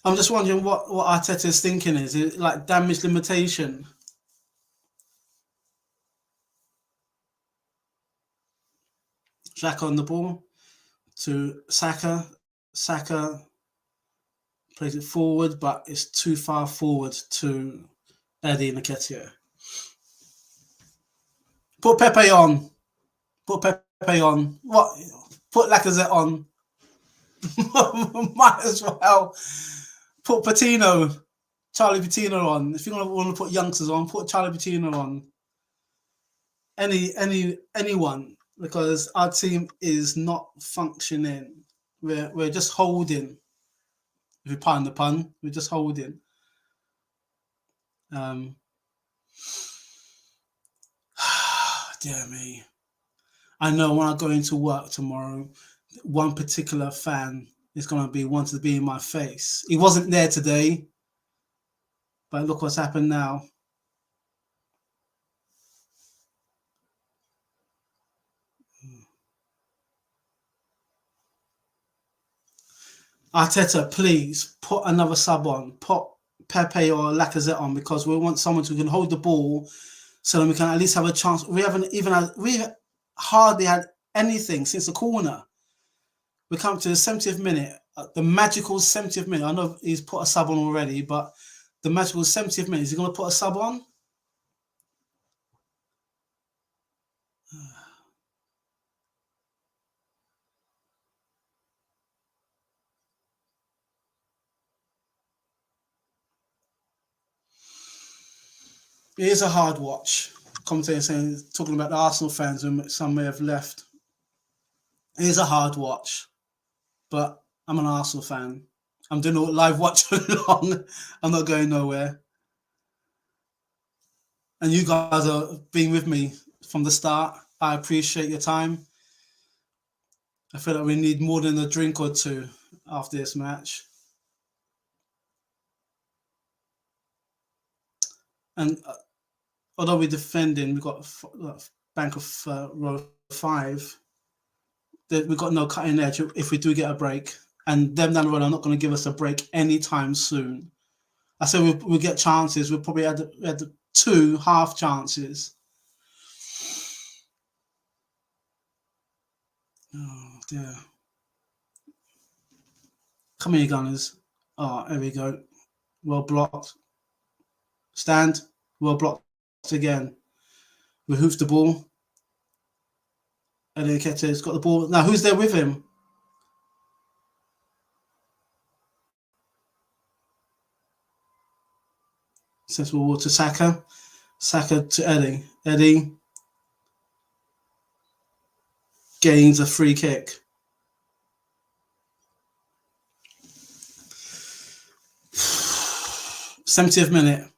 I'm just wondering what Arteta's thinking is. Is it like damage limitation? Xhaka on the ball to Saka. Saka plays it forward, but it's too far forward to Eddie Nketiah. Put Pepe on. Put Pepe on. What? Put Lacazette on. Might as well. Put Patino, Charlie Patino on. If you want to put youngsters on, put Charlie Patino on. Anyone, because our team is not functioning. We're just holding. If you pardon the pun, we're just holding. Dear me. I know when I go into work tomorrow, one particular fan is going to be wanting to be in my face. He wasn't there today, but look what's happened now. Arteta, please put another sub on. Put Pepe or Lacazette on because we want someone who can hold the ball so that we can at least have a chance. We hardly had anything since the corner. We come to the 70th minute, the magical 70th minute. I know he's put a sub on already, but the magical 70th minute, is he going to put a sub on? It is a hard watch. Commentator saying, talking about the Arsenal fans, who some may have left. It is a hard watch, but I'm an Arsenal fan. I'm doing a live watch along. I'm not going nowhere. And you guys are being with me from the start. I appreciate your time. I feel like we need more than a drink or two after this match. And although we're defending, we've got bank of row 5. We've got no cutting edge if we do get a break. And them down the road are not going to give us a break anytime soon. I said we'll get chances. We'll probably had 2 half chances. Oh, dear. Come here, Gunners. Oh, there we go. Well blocked. Stand. Well blocked again. We hoof the ball. Eddie Nketiah's got the ball. Now, who's there with him? Sensible ball to Saka. Saka to Eddie. Eddie. gains a free kick. '70th minute.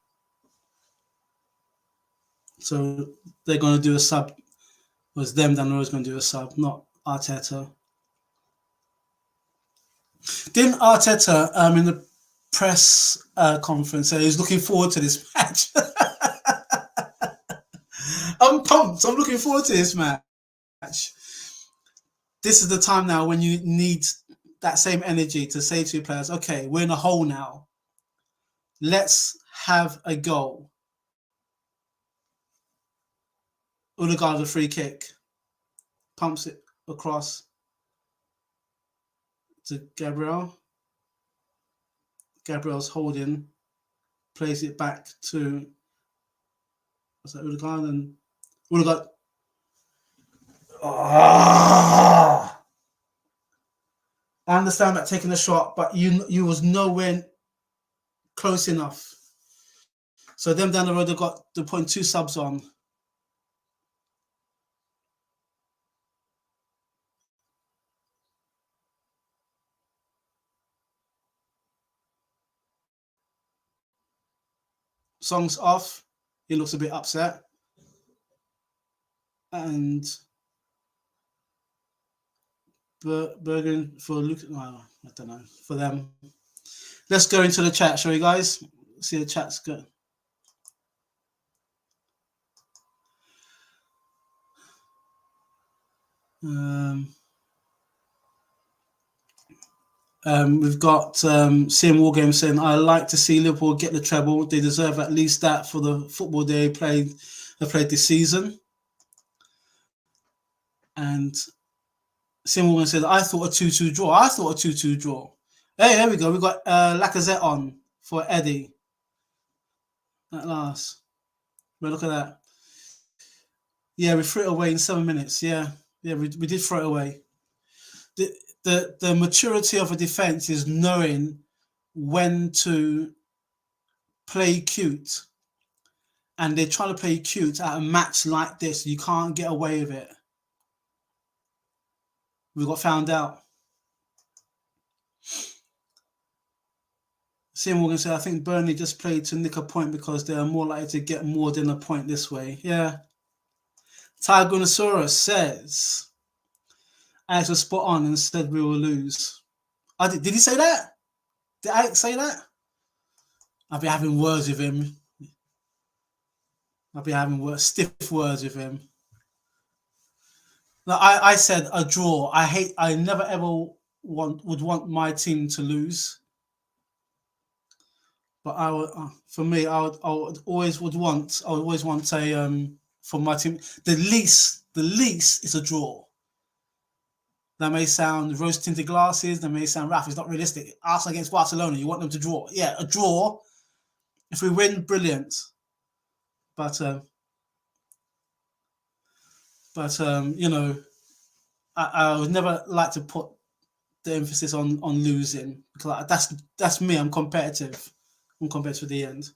So they're going to do a sub. It was them down the road going to do a sub, not Arteta. Didn't Arteta in the press conference say he's looking forward to this match? I'm pumped. I'm looking forward to this match. This is the time now when you need that same energy to say to your players, okay, we're in a hole now. Let's have a goal. Odegaard a free kick. Pumps it across to Gabriel. Gabriel's holding. Plays it back to Odegaard, and Odegaard. I understand that taking a shot, but you was nowhere close enough. So them down the road, they're putting 2 subs on. Song's off. He looks a bit upset. And Bergen for Luke. Oh, I don't know. For them. Let's go into the chat, shall we, guys? See the chat's good. We've got CM Wargame saying, I like to see Liverpool get the treble. They deserve at least that for the football they played this season. And CM Wargame said, I thought a 2-2 draw. I thought a 2-2 draw. Hey, there we go. We got Lacazette on for Eddie. At last. But look at that. Yeah, we threw it away in 7 minutes. Yeah, we did throw it away. The maturity of a defense is knowing when to play cute, and they're trying to play cute at a match like this. You can't get away with it. We got found out. Sam Morgan said, I think Burnley just played to nick a point because they are more likely to get more than a point this way. Yeah. Tygonosaurus says, Alex was spot on and said we will lose. Did he say that? Did Alex say that? I'll be having words with him. I'll be having stiff words with him. No, I said a draw. I never ever would want my team to lose. But I would, for me, I would always want a for my team. The least is a draw. That may sound rose-tinted glasses. That may sound rough. It's not realistic. Arsenal against Barcelona, you want them to draw. Yeah, a draw. If we win, brilliant. But you know, I would never like to put the emphasis on losing, because that's me. I'm competitive. I'm competitive to the end.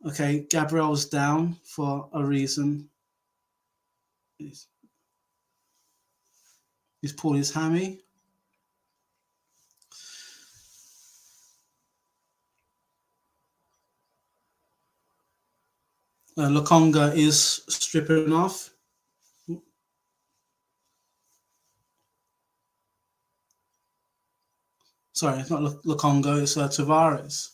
Okay, Gabriel's down for a reason. He's pulled his hammy. Lokonga is stripping off. Sorry, it's not Lokonga, it's Tavares.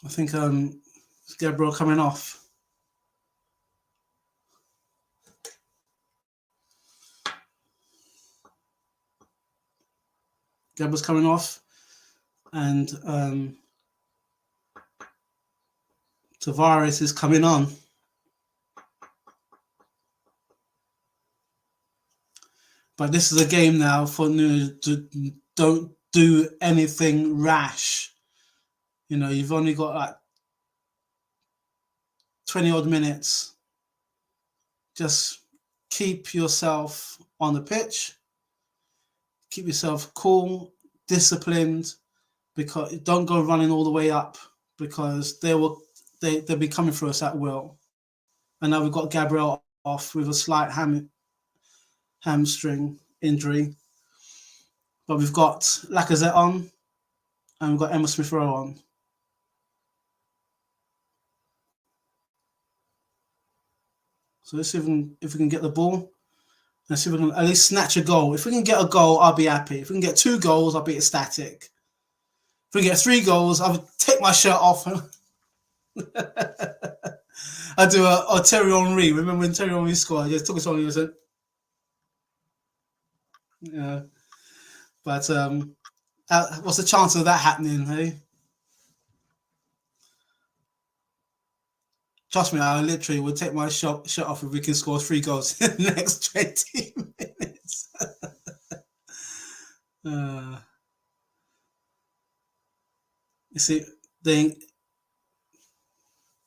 I think it's Gabriel coming off. Gabriel's coming off, and Tavares is coming on. But this is a game now for don't do anything rash. You know, you've only got like 20 odd minutes. Just keep yourself on the pitch. Keep yourself cool, disciplined, because don't go running all the way up, because they'll be coming through us at will. And now we've got Gabriel off with a slight hamstring injury, but we've got Lacazette on, and we've got Emma Smith-Rowe on. So let's see if we can get the ball. Let's see if we can at least snatch a goal. If we can get a goal, I'll be happy. If we can get 2 goals, I'll be ecstatic. If we get 3 goals, I'll take my shirt off. I do a Thierry Henry. Remember when Thierry Henry scored? I just took it on and said, yeah. But what's the chance of that happening, hey? Trust me, I literally would take my shirt off if we can score 3 goals in the next 20 minutes. You see, they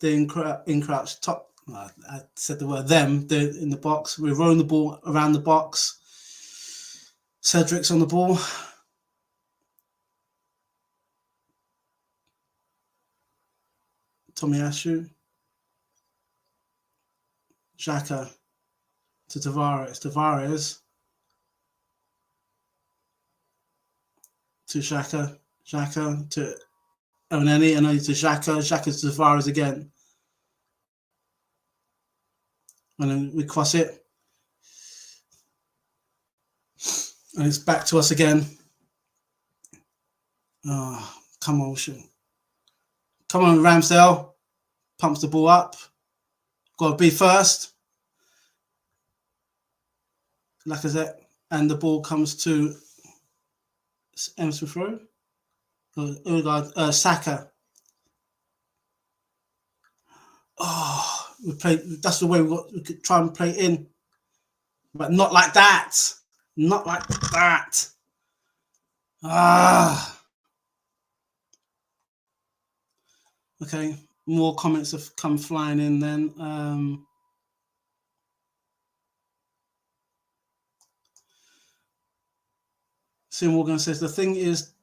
encroach top. I said the word them. They're in the box. We're rolling the ball around the box. Cedric's on the ball. Tomiyasu. Xhaka to Tavares. Tavares to Xhaka. Xhaka to Oneni. Oneni to Xhaka. Xhaka to Tavares again. And then we cross it. And it's back to us again. Oh, come on, come on, Ramsdale. Pumps the ball up. Got to be first. Lacazette. And the ball comes to Emma Smith-Rowe. Saka. Oh, we play. That's the way we could try and play in. But not like that. Not like that. Okay, more comments have come flying in then. Sim Morgan says the thing is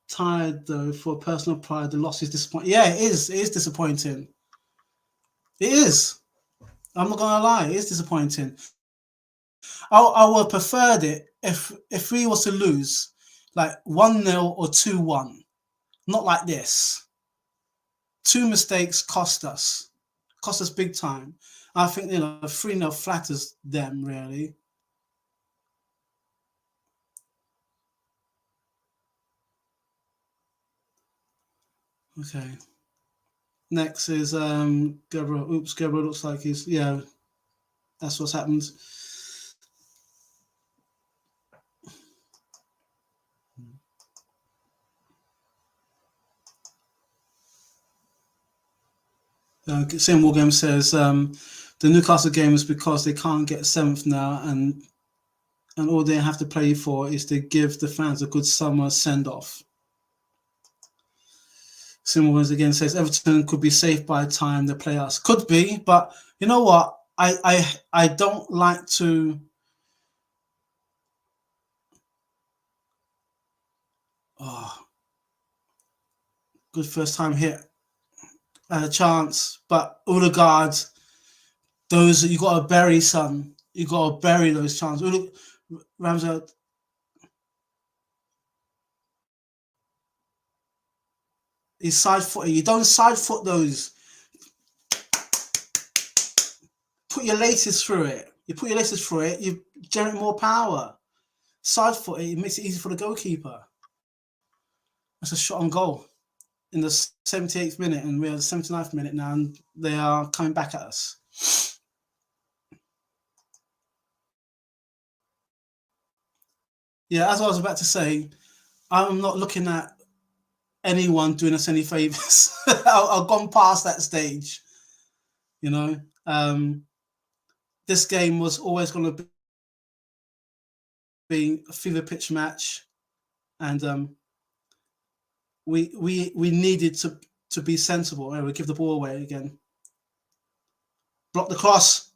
tired though. For personal pride, the loss is disappointing. Yeah, it is. It is disappointing. It is. I'm not gonna lie. It is disappointing. I would have preferred it if we was to lose like 1-0 or 2-1, not like this. 2 mistakes cost us big time. I think 3-0 flatters them really. Okay. Next is Gabriel. Oops, Gabriel looks like he's that's what's happened. Sam Morgan says the Newcastle game is because they can't get 7th now, and all they have to play for is to give the fans a good summer send-off. Sam Morgan again says Everton could be safe by the time they play us. Could be, but you know what? I don't like to. Oh, good first time hit. A chance, but Odegaard, those you got to bury, son. You got to bury those chances. Ramsdale. He's side footed. You don't side foot those. Put your laces through it. You put your laces through it. You generate more power. Side footed. It makes it easy for the goalkeeper. That's a shot on goal in the 78th minute, and we're at the 79th minute now, and they are coming back at us. Yeah, as I was about to say, I'm not looking at anyone doing us any favors. I've gone past that stage. This game was always going to being a fever pitch match, and we needed to be sensible. And we give the ball away again. Block the cross.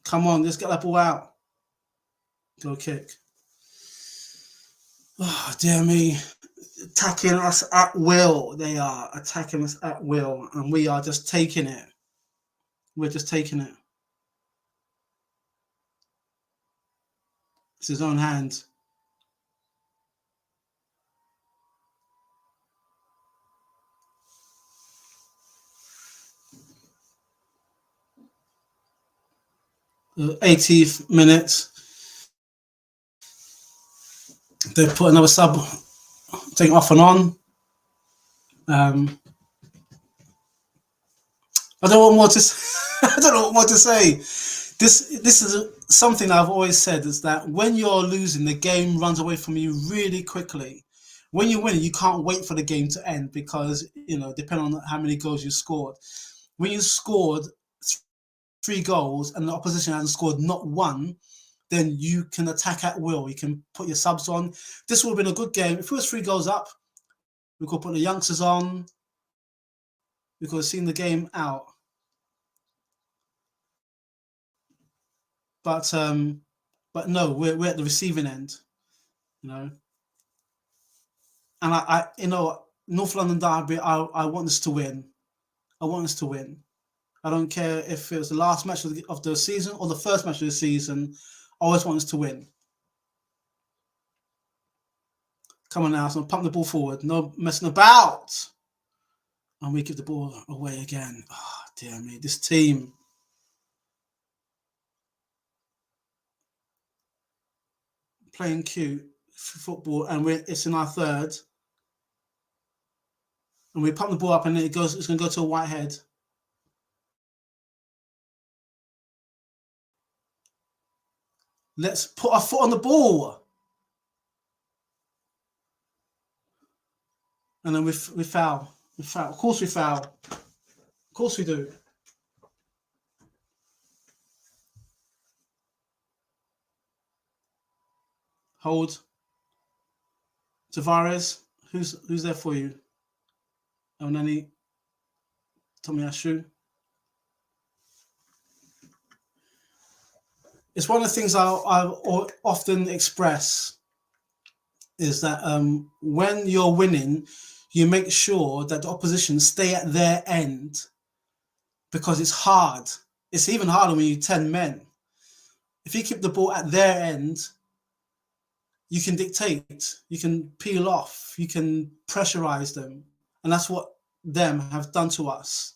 Come on, let's get that ball out. Go kick. Oh, dear me. Attacking us at will. They are attacking us at will, and we are just taking it. We're just taking it. It's his own hand. The 80th minute. They've put another sub, taking off and on. I don't know what more to. I don't know what more to say. This is something I've always said, is that when you're losing, the game runs away from you really quickly. When you win, you can't wait for the game to end because, depending on how many goals you scored. When you scored 3 goals and the opposition hasn't scored not one, then you can attack at will. You can put your subs on. This would have been a good game. If it was 3 goals up, we could put the youngsters on. We could have seen the game out. But no, we're at the receiving end, And I North London derby, I want us to win. I want us to win. I don't care if it was the last match of the season or the first match of the season. I always want us to win. Come on now, so pump the ball forward. No messing about. And we give the ball away again. Oh, dear me. This team. Playing cute football, and it's in our third. And we pump the ball up, and it's going to go to a Whitehead. Let's put our foot on the ball. And then we foul. We foul. Of course we foul. Of course we do. Hold. Tavares. Who's there for you? Onani. Tomiyasu. It's one of the things I often express is that when you're winning, you make sure that the opposition stay at their end because it's hard. It's even harder when you're 10 men. If you keep the ball at their end, you can dictate, you can peel off, you can pressurize them. And that's what them have done to us.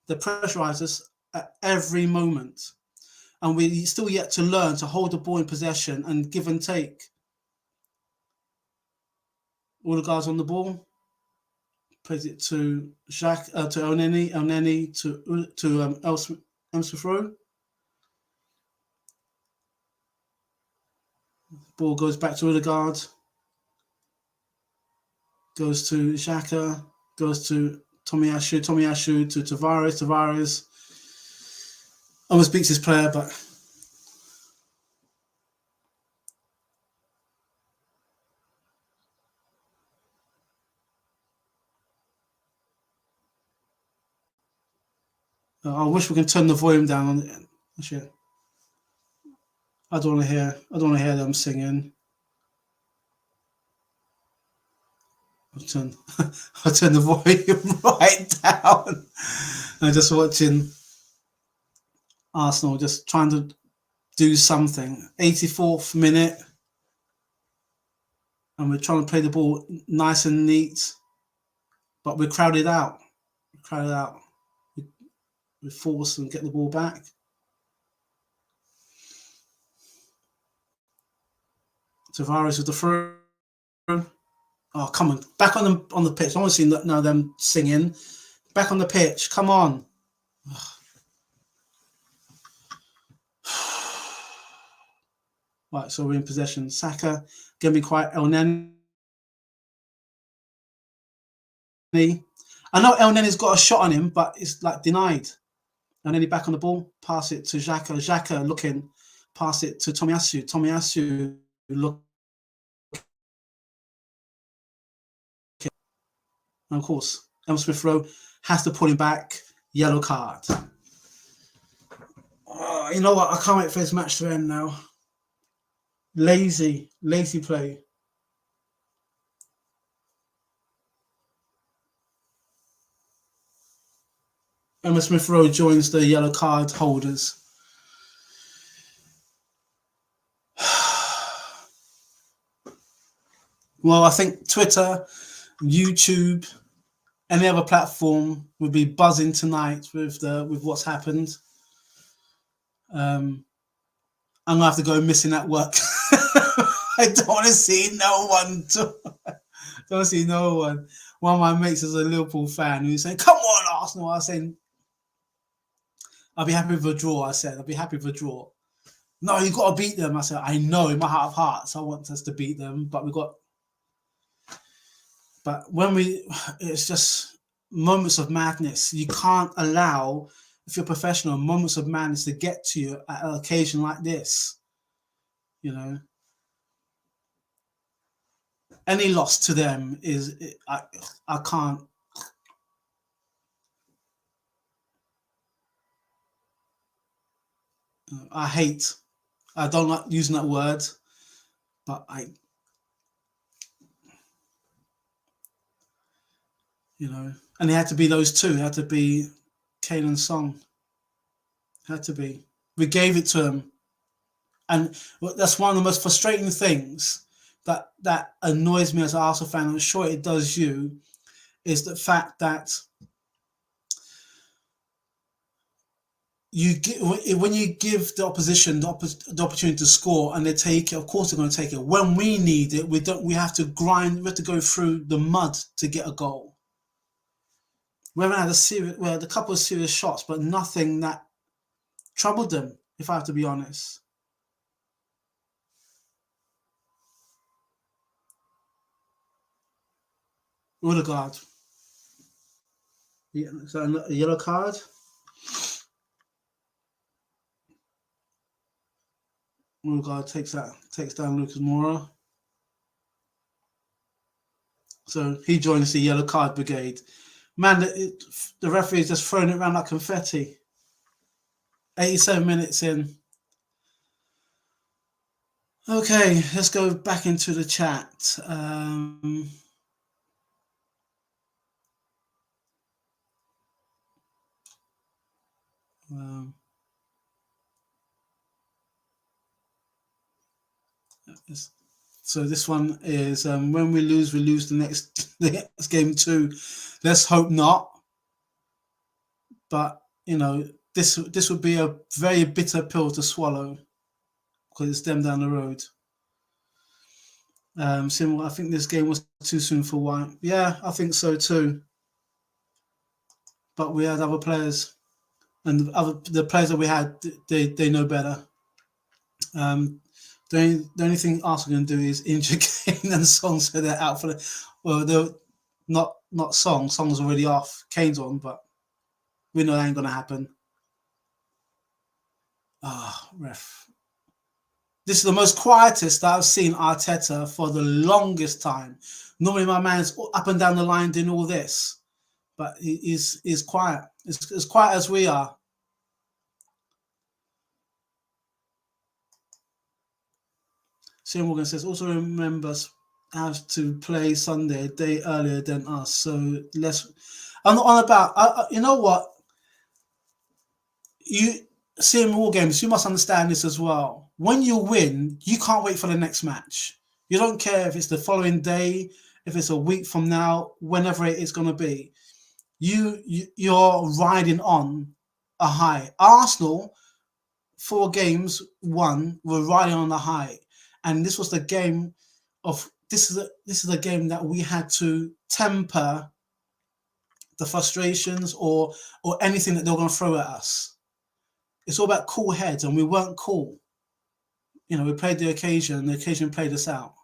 They pressurize us at every moment. And we still yet to learn to hold the ball in possession and give and take. All the guys on the ball. Plays it to Jacques, to Oneni to Elmsmith. Ball goes back to Odegaard. Goes to Xhaka. Goes to Tomiyasu. Tomiyasu to Tavares. Tavares almost beats his player, but I wish we can turn the volume down on it. Shit. I don't want to hear them singing. I'll turn the volume right down. I'm just watching Arsenal just trying to do something. 84th minute. And we're trying to play the ball nice and neat. But we're crowded out. We force and get the ball back. Tavares with the throw. Oh, come on. Back on the pitch. I want to see now them singing. Back on the pitch. Come on. Right, so we're in possession. Saka, going to be quite Elneny. I know Elneny's got a shot on him, but it's like denied. and then he back on the ball, pass it to Xhaka. Xhaka looking, pass it to Tomiyasu. Tomiyasu look, and of course, Smith Rowe has to pull him back. Yellow card. Oh, you know what? I can't wait for this match to end now. Lazy play. Emma Smith Rowe joins the yellow card holders. Well, I think Twitter, YouTube, any other platform would be buzzing tonight with what's happened. I'm gonna have to go missing at work. I don't want to see no one. Don't see no one. One of my mates is a Liverpool fan who's saying, "Come on, Arsenal." I was saying, "I'll be happy with a draw." I said, "I'll be happy with a draw." No, you got to beat them. I said, "I know in my heart of hearts, I want us to beat them, but we got." But it's just moments of madness. You can't allow, if you're professional, moments of madness to get to you at an occasion like this. You know, any loss to them is I can't. I don't like using that word, but and it had to be those two. It had to be Kane and Son. Had to be. We gave it to him, and that's one of the most frustrating things that annoys me as an Arsenal fan. I'm sure it does you. Is the fact that when you give the opposition the opportunity to score and they take it, of course they're going to take it. When we need it, we don't. We have to grind. We have to go through the mud to get a goal. We haven't had a couple of serious shots, but nothing that troubled them, if I have to be honest. Odegaard. Yeah, so a yellow card. Odegaard takes down Lucas Moura. So he joins the yellow card brigade. Man, the referee's just throwing it around like confetti. 87 minutes in. Okay, let's go back into the chat. So this one is when we lose the next game too. Let's hope not. But this would be a very bitter pill to swallow because it's them down the road. I think this game was too soon for White. Yeah, I think so too. But we had other players, and the players that we had, they know better. The only thing Arsenal can do is injure Kane and Son, so they're out for they're not Son. Son's already off. Kane's on, but we know that ain't gonna happen. Ref. This is the most quietest that I've seen Arteta for the longest time. Normally my man's up and down the line doing all this, but he's quiet. It's as quiet as we are. Shane Morgan says, also remember have to play Sunday a day earlier than us. So I'm not on about, you know what? You seeing more games, you must understand this as well. When you win, you can't wait for the next match. You don't care if it's the following day, if it's a week from now, whenever it is going to be. You're riding on a high. Arsenal, 4 games won, were riding on the high, and this was the game of this is a game that we had to temper the frustrations or anything that they were going to throw at us. It's all about cool heads, and we weren't cool. We played the occasion played us out.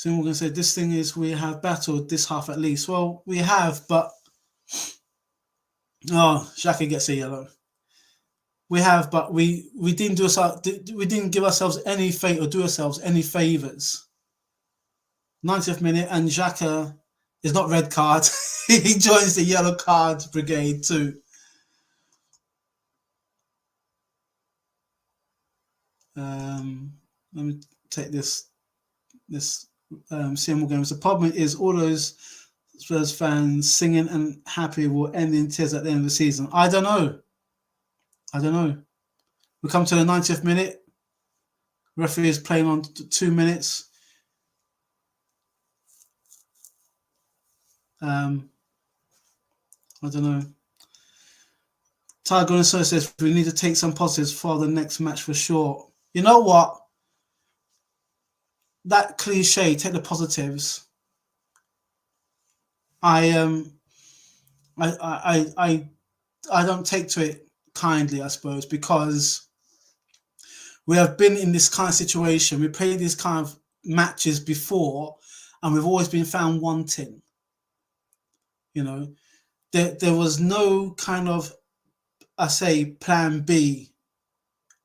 So we're going to say this thing is we have battled this half at least. Well, we have, but Xhaka gets a yellow. We have, but we didn't we didn't give ourselves any fate or do ourselves any favors. 90th minute, and Xhaka is not red card. He joins the yellow card brigade too. Let me take this CML games. The problem is all those Spurs fans singing and happy will end in tears at the end of the season. I don't know. We come to the 90th minute. Referee is playing on 2 minutes. I don't know. Tiger and so says we need to take some positives for the next match for sure. You know what? That cliche, take the positives. I don't take to it kindly, I suppose, because we have been in this kind of situation. We played these kind of matches before, and we've always been found wanting. You know, there was no kind of, I say, plan B.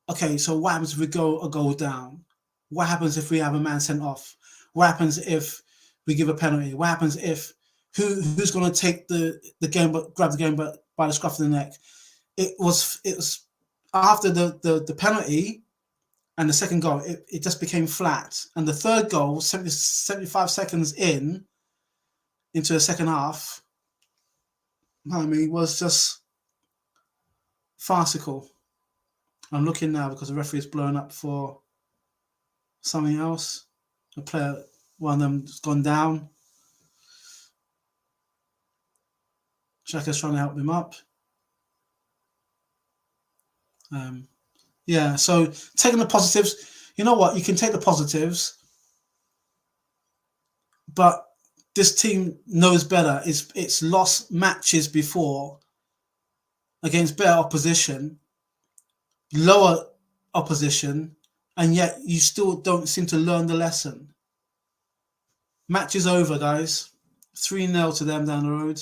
Okay, so what happens if we go a goal down? What happens if we have a man sent off? What happens if we give a penalty? What happens if who's going to take the game, but grab the game by the scruff of the neck? It was after the penalty and the second goal, it just became flat. And the third goal, 75 seconds into the second half, was just farcical. I'm looking now because the referee is blown up for something else. A player, one of them has gone down. Xhaka's trying to help him up. Yeah, so taking the positives, you know what? You can take the positives, but this team knows better. It's lost matches before against better opposition, lower opposition, and yet you still don't seem to learn the lesson. Match is over, guys. 3-0 to them down the road.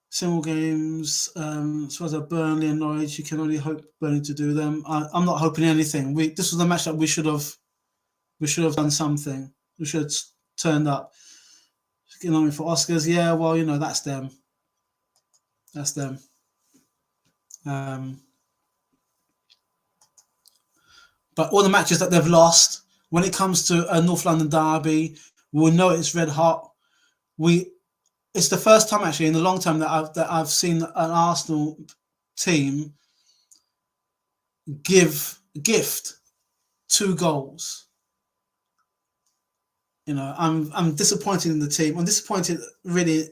Single games, as far as Burnley and Norwich, you can only hope Burnley to do them. I'm not hoping anything. This was a match that we should have done something. We should have turned up. Getting on for Oscars, yeah. Well, you know, that's them. That's them. But all the matches that they've lost, when it comes to a North London derby, we'll know it's red hot. It's the first time actually in a long time that I've seen an Arsenal team gift 2 goals. You know, I'm disappointed in the team. I'm disappointed, really.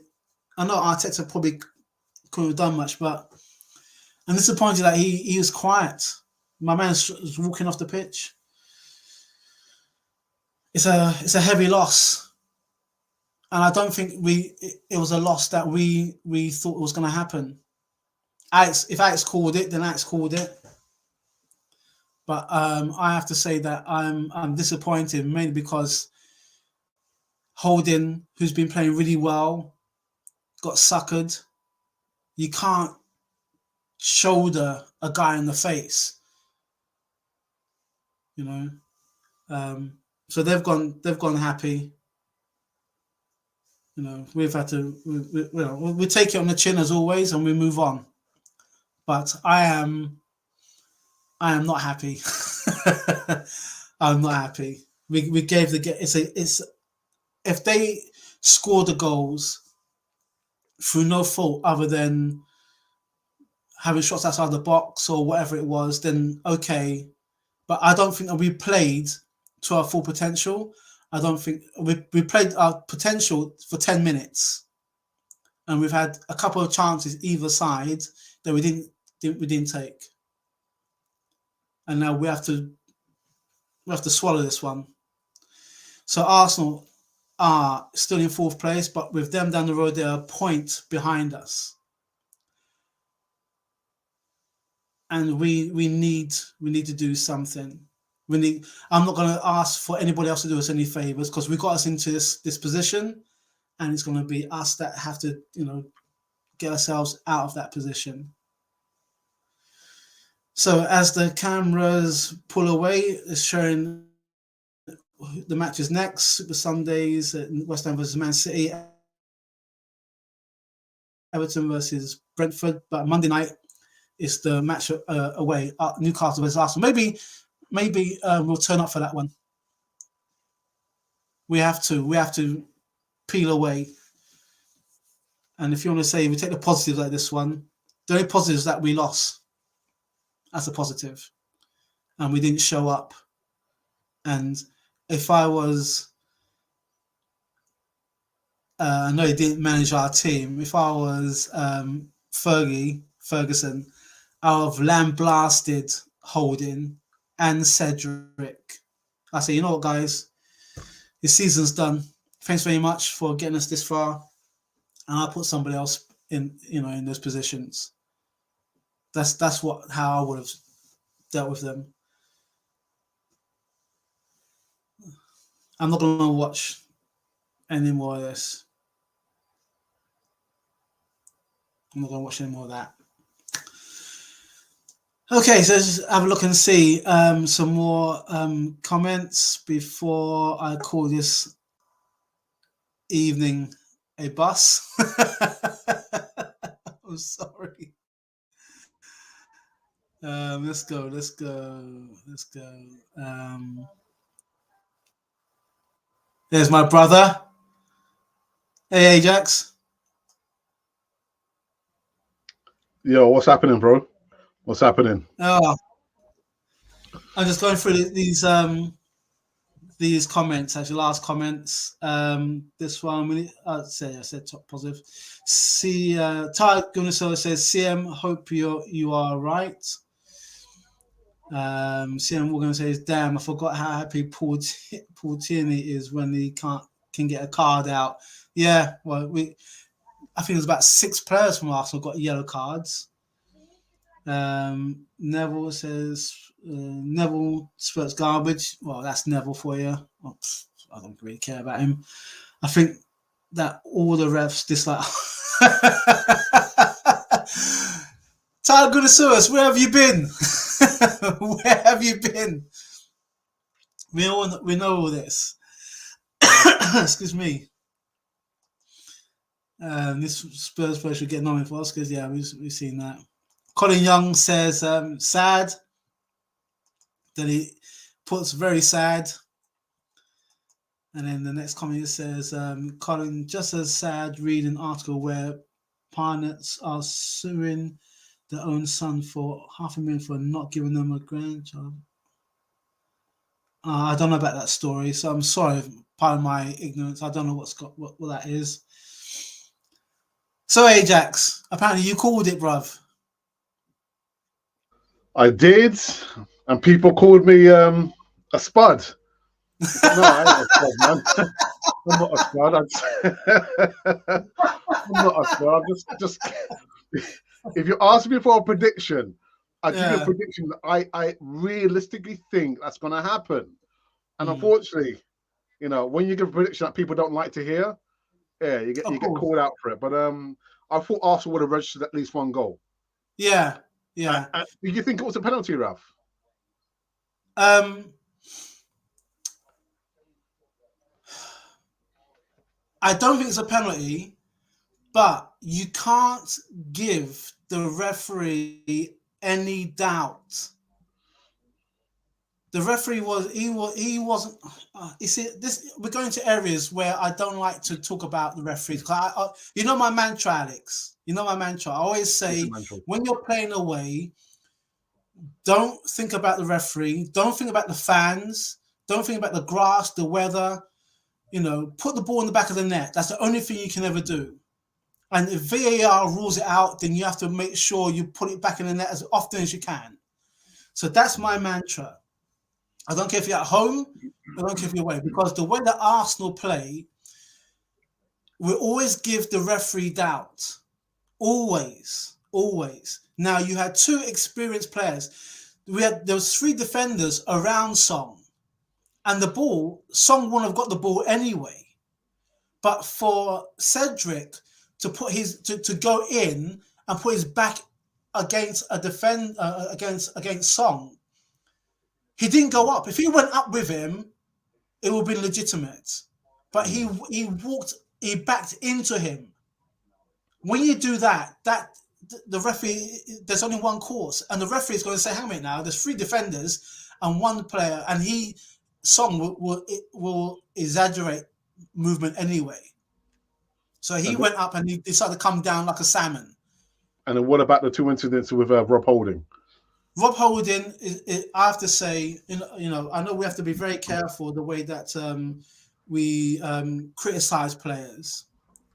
I know Arteta probably couldn't have done much, but I'm disappointed that he was quiet. My man's walking off the pitch. It's a heavy loss. And I don't think it was a loss that we thought was going to happen. If Alex called it, then Alex called it. But I have to say that I'm disappointed, mainly because Holding, who's been playing really well, got suckered. You can't shoulder a guy in the face, you know. So they've gone happy. You know, we've had to, we take it on the chin as always, and we move on. But I am not happy. I'm not happy. We gave it's if they score the goals through no fault other than having shots outside the box or whatever it was, then okay. But I don't think that we played to our full potential. I don't think we played our potential for 10 minutes, and we've had a couple of chances either side that we didn't take, and now we have to swallow this one. So Arsenal are still in 4th place, but with them down the road, they're a point behind us, and we need to do something. We need. I'm not going to ask for anybody else to do us any favors because we got us into this position, and it's going to be us that have to, get ourselves out of that position. So as the cameras pull away, it's showing the matches next. Super Sundays, West Ham versus Man City, Everton versus Brentford. But Monday night is the match away, Newcastle versus Arsenal. Maybe we'll turn up for that one. We have to peel away. And if you want to say we take the positives like this one, the only positive is that we lost. That's a positive. And we didn't show up. And if I was, I know he didn't manage our team. If I was Ferguson, I would have lambasted Holding and Cedric. I say, you know what, guys, this season's done. Thanks very much for getting us this far, and I'll put somebody else in those positions. That's how I would have dealt with them. I'm not going to watch any more of this. I'm not going to watch any more of that. Okay, so let's have a look and see some more comments before I call this evening a bus. I'm sorry. Let's go. There's my brother. Hey, Ajax. Yo, what's happening, bro? What's happening? Oh, I'm just going through these comments. Actually, last comments. This one, I said top positive. See, Ty Gunasola says, CM, hope you are right. CM Morgan says, damn, I forgot how happy Paul Tierney is when he can get a card out. Yeah, well, I think there's about 6 players from Arsenal got yellow cards. Neville says, Neville Spurs garbage. Well, that's Neville for you. Well, I don't really care about him. I think that all the refs dislike. Tyler Gunasaurus, where have you been? Where have you been? We know all this. Excuse me. This Spurs player should get nominated for Oscars. Yeah, we've seen that. Colin Young says, sad. Then he puts very sad. And then the next comment says, Colin, just as sad, read an article where parents are suing their own son for $500,000 for not giving them a grandchild. I don't know about that story, so I'm sorry, pardon my ignorance. I don't know what that is. So Ajax, apparently you called it, bruv. I did, and people called me a spud. No, I ain't a spud, man. I'm not a spud. I'm not a spud. I'm just. If you ask me for a prediction, I give you a prediction that I realistically think that's going to happen. And unfortunately, when you give a prediction that people don't like to hear, you get called out for it. But I thought Arsenal would have registered at least 1 goal. Yeah. Did you think it was a penalty, Ralph? I don't think it's a penalty, but you can't give the referee any doubt. The referee wasn't. You see, we're going to areas where I don't like to talk about the referees. You know my mantra, Alex. You know my mantra. I always say, when you're playing away, don't think about the referee. Don't think about the fans. Don't think about the grass, the weather. Put the ball in the back of the net. That's the only thing you can ever do. And if VAR rules it out, then you have to make sure you put it back in the net as often as you can. So that's my mantra. I don't care if you're at home. I don't care if you're away. Because the way that Arsenal play, we always give the referee doubt. Always. Now, you had 2 experienced players. there was 3 defenders around Song, and the ball, Song wouldn't have got the ball anyway. But for Cedric to put to go in and put his back against a against Song, he didn't go up. If he went up with him, it would be legitimate. But he backed into him. When you do that, the referee, there's only one course, and the referee is going to say, "Hang on a minute now. There's 3 defenders and 1 player," and Song will exaggerate movement anyway. So he went up and he decided to come down like a salmon. And then what about the 2 incidents with Rob Holding? Rob Holding, I have to say, I know we have to be very careful the way that we criticize players.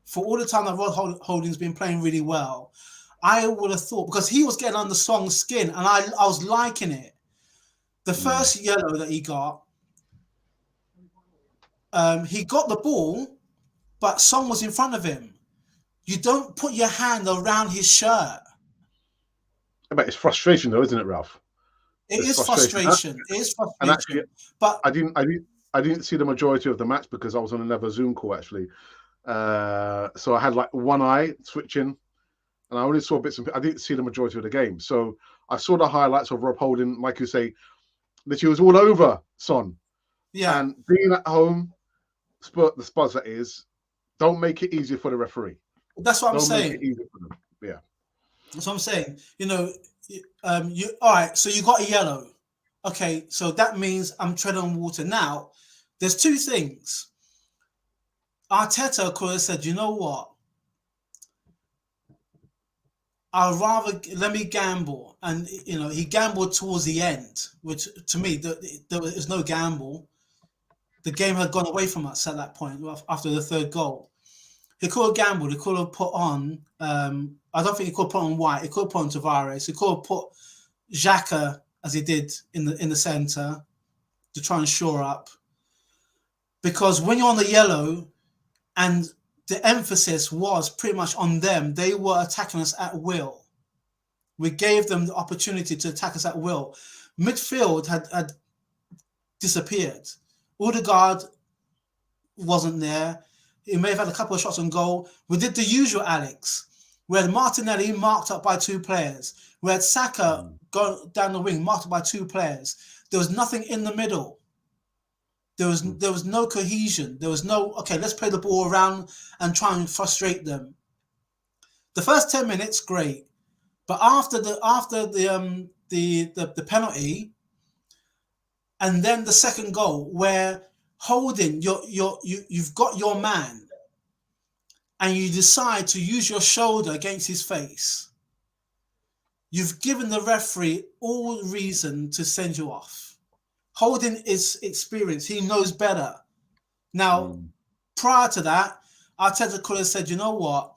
For all the time that Rob Holding's been playing really well, I would have thought, because he was getting under Song's skin, and I was liking it. The first yellow that he got the ball, but Song was in front of him. You don't put your hand around his shirt. But it's frustration, though, isn't it, Ralph? It is frustration. It is frustration. And actually, but I didn't see the majority of the match because I was on another Zoom call actually. So I had like one eye switching, and I only saw bits and I didn't see the majority of the game. So I saw the highlights of Rob Holding, like you say, that he was all over Son. Yeah. And being at home, the Spurs that is, don't make it easy for the referee. That's what I'm saying. Make it easy for them. Yeah. That's what I'm saying. All right, so you got a yellow. Okay, so that means I'm treading on water. Now, there's 2 things. Arteta could have said, you know what? Let me gamble. And, he gambled towards the end, which to me, there was no gamble. The game had gone away from us at that point after the 3rd goal. He could have gambled. He could have put on, I don't think he could have put on White. He could have put on Tavares. He could have put Xhaka, as he did in the centre, to try and shore up. Because when you're on the yellow, and the emphasis was pretty much on them, they were attacking us at will. We gave them the opportunity to attack us at will. Midfield had disappeared. Odegaard wasn't there. He may have had a couple of shots on goal. We did the usual, Alex. We had Martinelli marked up by 2 players. We had Saka go down the wing, marked up by 2 players. There was nothing in the middle. There was no cohesion. There was no, okay, let's play the ball around and try and frustrate them. The first 10 minutes, great. But after the penalty, and then the second goal, where Holding, you've got your man, and you decide to use your shoulder against his face, you've given the referee all reason to send you off. Holding is experienced. He knows better. Now, prior to that, Arteta could have said, you know what?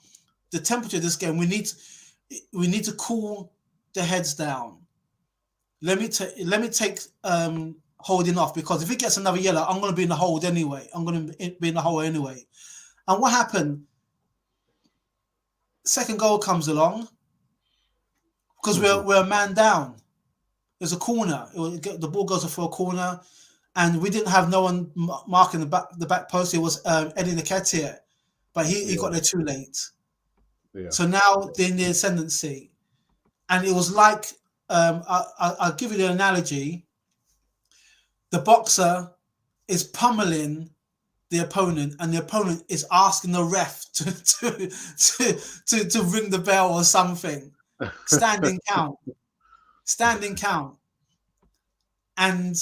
The temperature of this game, we need to cool the heads down. Let me take Holding off, because if he gets another yellow, I'm going to be in the hold anyway. I'm going to be in the hole anyway. And what happened? Second goal comes along, because we're a man down. There's a corner. The ball goes for a corner, and we didn't have no one marking the back post. It was Eddie Nketiah, but he got there too late. Yeah. So now they're in the ascendancy, and it was like I'll give you the analogy. The boxer is pummeling the opponent, and the opponent is asking the ref to ring the bell or something. Standing count. And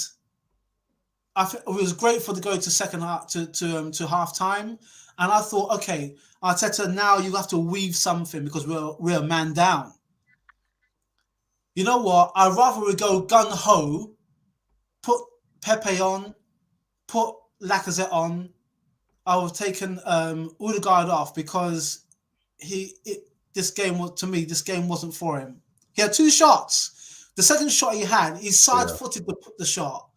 it was great for the go to second half to half time. And I thought, okay, Arteta, now you have to weave something, because we're a man down. You know what? I'd rather we go gun ho, put Pepe on, put Lacazette on. I would have taken Odegaard off, because this game wasn't for him. He had 2 shots. The second shot he had, he side-footed the shot.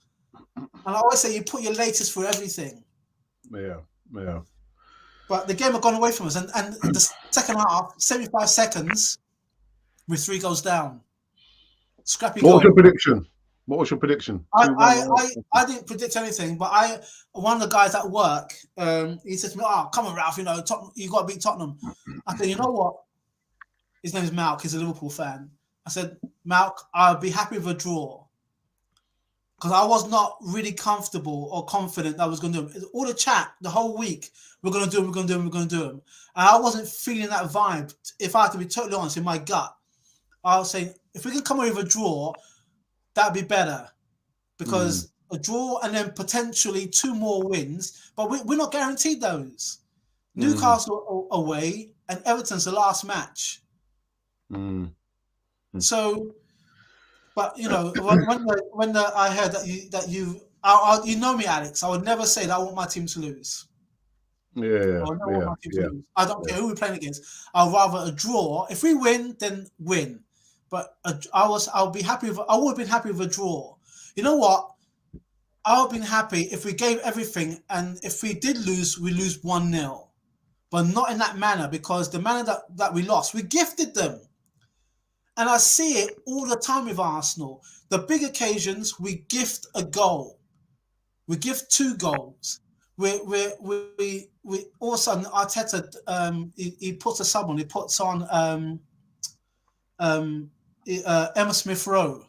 And I always say you put your latest for everything. Yeah. But the game had gone away from us, and the second half, 75 seconds, with 3 goals down. Scrappy What was your goal. prediction? What was your prediction? 2-1 or what? I didn't predict anything, but one of the guys at work, he said to me, "Oh, come on, Ralph, you know, you got to beat Tottenham." I said, "You know what? His name is Malk. He's a Liverpool fan." I said, "Malk, I'll be happy with a draw." Because I was not really comfortable or confident that I was going to do them. All the chat the whole week, we're going to do them, we're going to do them, we're going to do them. And I wasn't feeling that vibe. If I had to be totally honest, in my gut, I was saying, if we could come away with a draw, that'd be better. Because a draw and then potentially 2 more wins, but we're not guaranteed those. Newcastle away and Everton's the last match. So, but you know, when I heard that you know me, Alex, I would never say that I want my team to lose. Yeah, I would never want my team to lose. I don't care who we're playing against. I'd rather a draw. If we win, then win. But I would have been happy with a draw. You know what? I would have been happy if we gave everything, and if we did lose, we lose 1-0. But not in that manner, because the manner that we lost, we gifted them. And I see it all the time with Arsenal. The big occasions, we gift a goal. We gift 2 goals. We all of a sudden, Arteta, he puts a sub on. He puts on Emma Smith Rowe.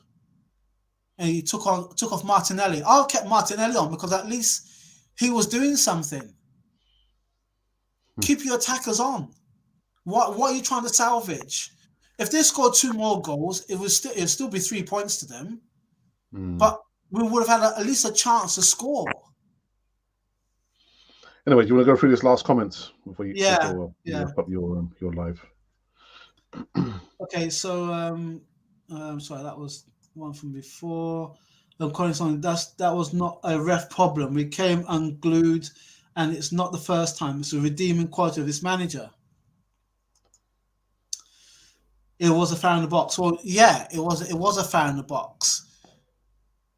And he took off Martinelli. I kept Martinelli on because at least he was doing something. Keep your attackers on. What are you trying to salvage? If they scored 2 more goals, it would still be 3 points to them. But we would have had at least a chance to score. Anyway, do you want to go through this last comments before you wrap up your live? Okay, so sorry, that was one from before. Calling something that was not a ref problem. We came unglued, and it's not the first time. It's a redeeming quality of this manager. It was a foul in the box. Well, yeah, it was a foul in the box.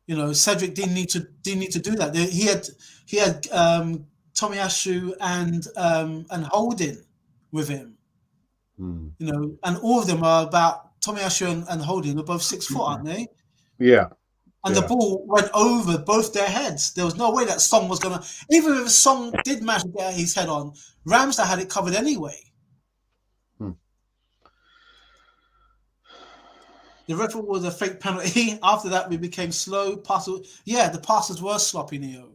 You know, Cedric didn't need to do that. He had Tomiyasu and Holding with him. You know, and all of them are about Tomiyasu and Holding. They're both 6 foot, aren't they? Yeah. And the ball went over both their heads. There was no way that Song was gonna. Even if Song did manage to get his head on, Ramsdale had it covered anyway. The referee was a fake penalty. After that, we became slow. The passes were sloppy, Neo.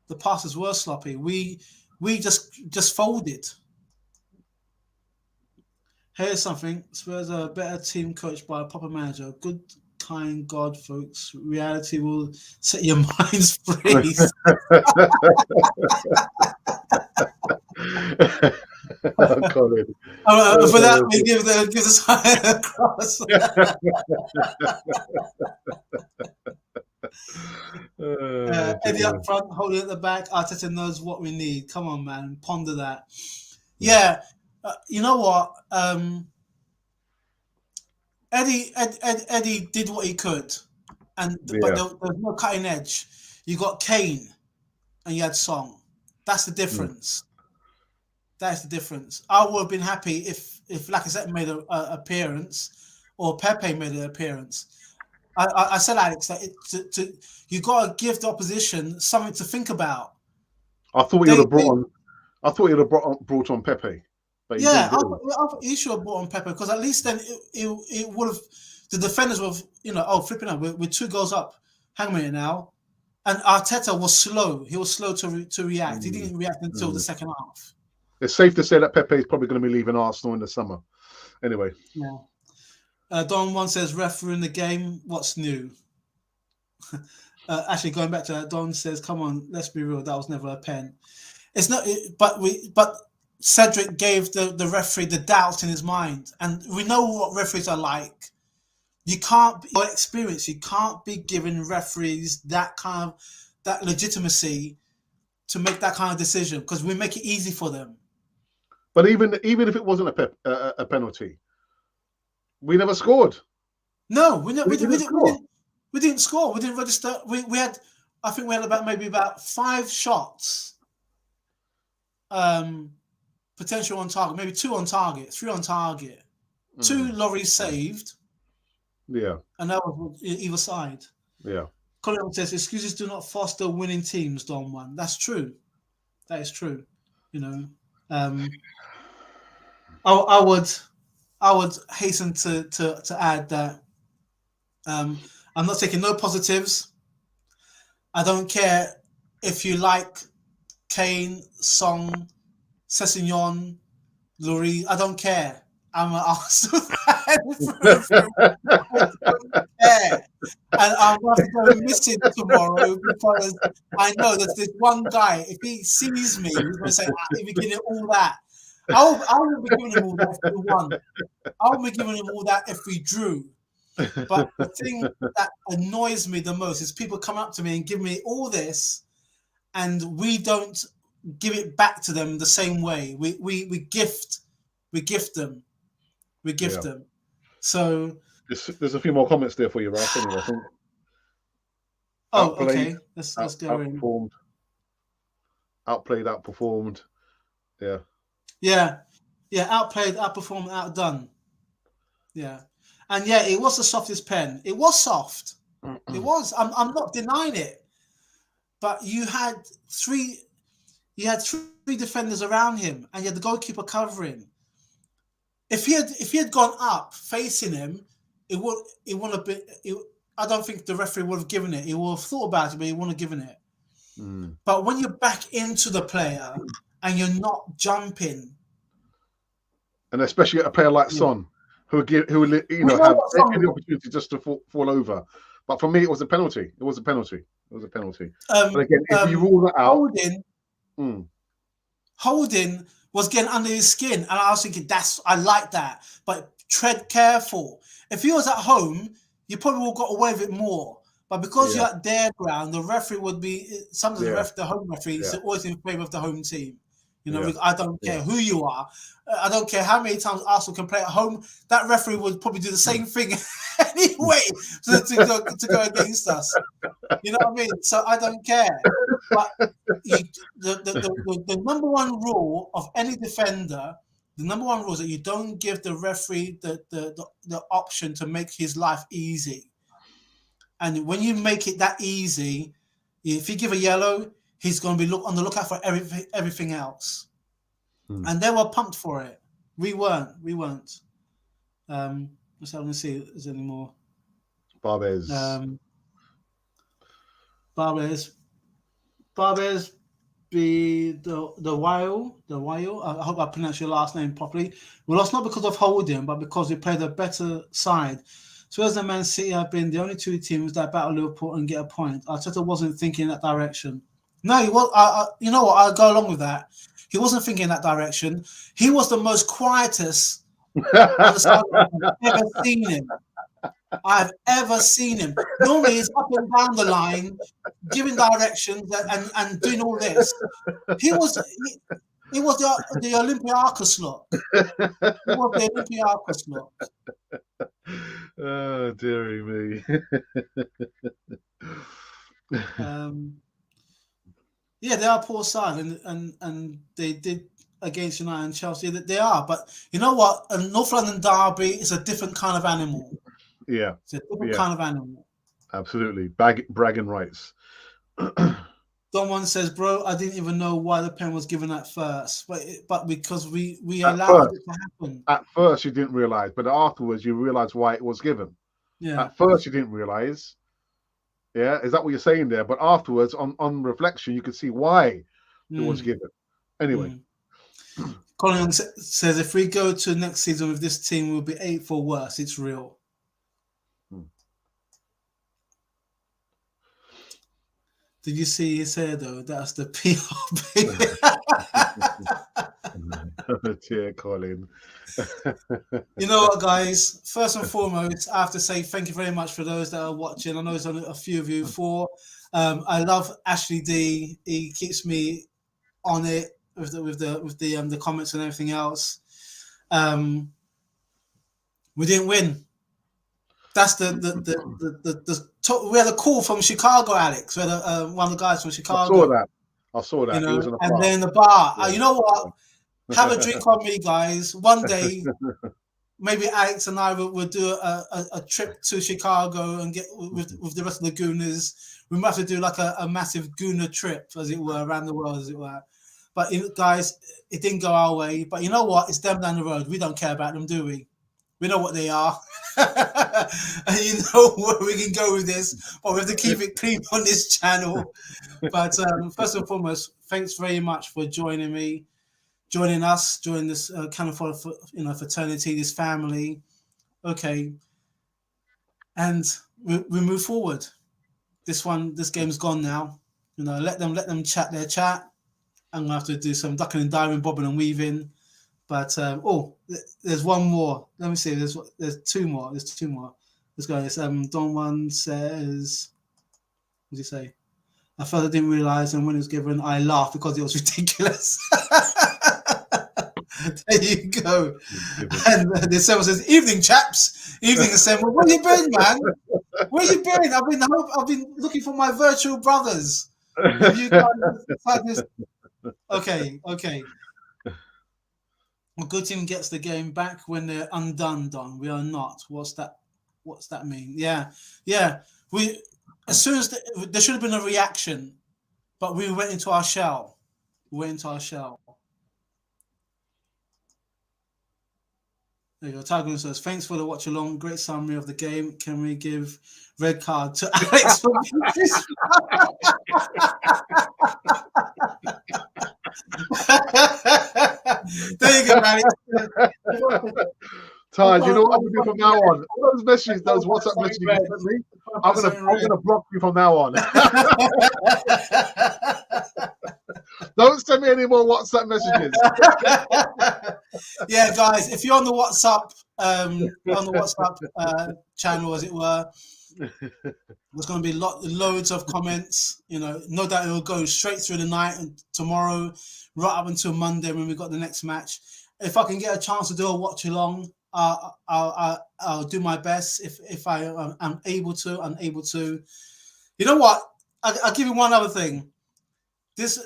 The passes were sloppy. We just folded. Here's something. Spurs are a better team coached by a proper manager. Good, kind God, folks. Reality will set your minds free. Colin. For that, we give the sign across. Eddie up front, Holding at the back. Arteta knows what we need. Come on, man. Ponder that. Yeah. You know what? Eddie did what he could, but there was no cutting edge. You got Kane, and you had Song. That's the difference. That's the difference. I would have been happy if Lacazette made an appearance or Pepe made an appearance. I said, Alex, that you got to give the opposition something to think about. I thought you would have brought on Pepe. But I thought he should have brought on Pepe, because at least then it would have, the defenders were, flipping up. We're 2 goals up. Hang on a minute now. And Arteta was slow. He was slow to react. He didn't react until the second half. It's safe to say that Pepe is probably going to be leaving Arsenal in the summer. Anyway. Yeah. Don one says, ref in the game. What's new? Actually, going back to that, Don says, come on, let's be real. That was never a pen. It's not. But Cedric gave the referee the doubt in his mind, and we know what referees are like. You can't, by experience, you can't be giving referees that legitimacy to make that kind of decision, because we make it easy for them. But even if it wasn't a penalty, we never scored. No, we didn't score. We didn't score. We didn't register. We had, I think we had about 5 shots. Potential on target, maybe 2 on target, 3 on target. 2 lorries saved. Yeah. And that was either side. Yeah. Colin says excuses do not foster winning teams. Don one. That's true. That is true. You know, I would hasten to add that I'm not taking no positives. I don't care if you like Kane, Song, Sessegnon, Lurie. I don't care. I'm an Arsenal fan through and through. I don't care. And I'm going to have to go missing tomorrow because I know there's this one guy, if he sees me, he's going to say, if you give him all that. I will be giving him all that if we won. I will be giving him all that if we drew. But the thing that annoys me the most is people come up to me and give me all this, and we don't give it back to them the same way. We gift them. We gift them. So there's a few more comments there for you, Ralph. Anyway, I think. Oh, okay. Let's go in. Outplayed, outperformed. Yeah. Yeah. Outplayed, outperformed, outdone. Yeah. And yeah, it was the softest pen. It was soft. It was. I'm not denying it. But you had three defenders around him, and you had the goalkeeper covering. If he had gone up facing him, it would have been. I don't think the referee would have given it. He would have thought about it, but he wouldn't have given it. But when you're back into the player and you're not jumping, and especially a player like Son, who have the opportunity just to fall over. But for me, it was a penalty. But again, if you rule that out, Holding was getting under his skin, and I was thinking, I like that, but tread careful. If he was at home, you probably would have got away with it more. But because you're at their ground, the referee would be sometimes the home referee is always in favour of the home team. You know, I don't care who you are. I don't care how many times Arsenal can play at home. That referee would probably do the same thing anyway to go against us. You know what I mean? So I don't care. But the number one rule of any defender, the number one rule is that you don't give the referee the option to make his life easy. And when you make it that easy, if you give a yellow, he's going to be on the lookout for everything else. And they were pumped for it. We weren't. Let's have to see if there's any more. Barbez, be the Weil. I hope I pronounced your last name properly. We lost not because of holding, but because we played a better side. Spurs and Man City have been the only two teams that battle Liverpool and get a point. Arteta wasn't thinking in that direction. No, he was. You know what? I'll go along with that. He wasn't thinking in that direction. He was the most quietest on the sideline I've ever seen him. Normally, he's up and down the line, giving directions and doing all this. He was the Olympiacos look. He was the Olympiacos look. Oh, dearie me. Yeah, they are poor side, and they did against United and Chelsea. They are, but you know what? A North London derby is a different kind of animal. Yeah, it's a different kind of animal. Absolutely, bragging rights. Someone says, "Bro, I didn't even know why the pen was given at first, but because we allowed it to happen." At first, you didn't realize, but afterwards, you realized why it was given. Yeah. At first, you didn't realize. Yeah, is that what you're saying there? But afterwards, on reflection, you could see why it was given. Anyway. Colin says, if we go to next season with this team, we'll be 8th or worse. It's real. Did you see his hair, though? That's the PR. Dear Colin. You know what, guys? First and foremost, I have to say thank you very much for those that are watching. I know there's only a few of you. I love Ashley D. He keeps me on it with the comments and everything else. We didn't win. That's we had a call from Chicago, Alex. We had one of the guys from Chicago. I saw that. You know, then the bar. Yeah. You know what? Have a drink on me, guys. One day maybe Alex and I will do a trip to Chicago and get with the rest of the Gooners. We might have to do like a massive Gooner trip, as it were, around the world, as it were. But guys, it didn't go our way. But you know what? It's them down the road. We don't care about them, do we? We know what they are. And you know where we can go with this. But we have to keep it clean on this channel. But first and foremost, thanks very much for joining us, joining this kind of fraternity, this family. Okay. And we move forward. This game's gone now. Let them chat their chat. I'm gonna have to do some ducking and diving, bobbing and weaving. But there's one more. Let me see. There's two more. Let's go. Don One says, what does he say? I felt I didn't realize, and when it was given, I laughed because it was ridiculous. There you go. And the server says, "Evening, chaps. Evening, assemble. Where you been, man? Where you been? I've been looking for my virtual brothers. Have you guys?" Okay. A good team gets the game back when they're undone, Don. We are not. What's that mean? Yeah. We as soon as there should have been a reaction, but we went into our shell. There you go. Tiger says, "Thanks for the watch along. Great summary of the game. Can we give red card to Alex for this?" There you go, Alex. Taj, you know what I'm gonna do from now on? All those messages, those WhatsApp messages you sent me, I'm gonna block you from now on. Don't send me any more WhatsApp messages. Yeah, guys, if you're on the WhatsApp channel, as it were, there's going to be loads of comments. No doubt it will go straight through the night and tomorrow, right up until Monday when we've got the next match. If I can get a chance to do a watch along, I'll do my best. If I am able to. You know what? I'll give you one other thing. This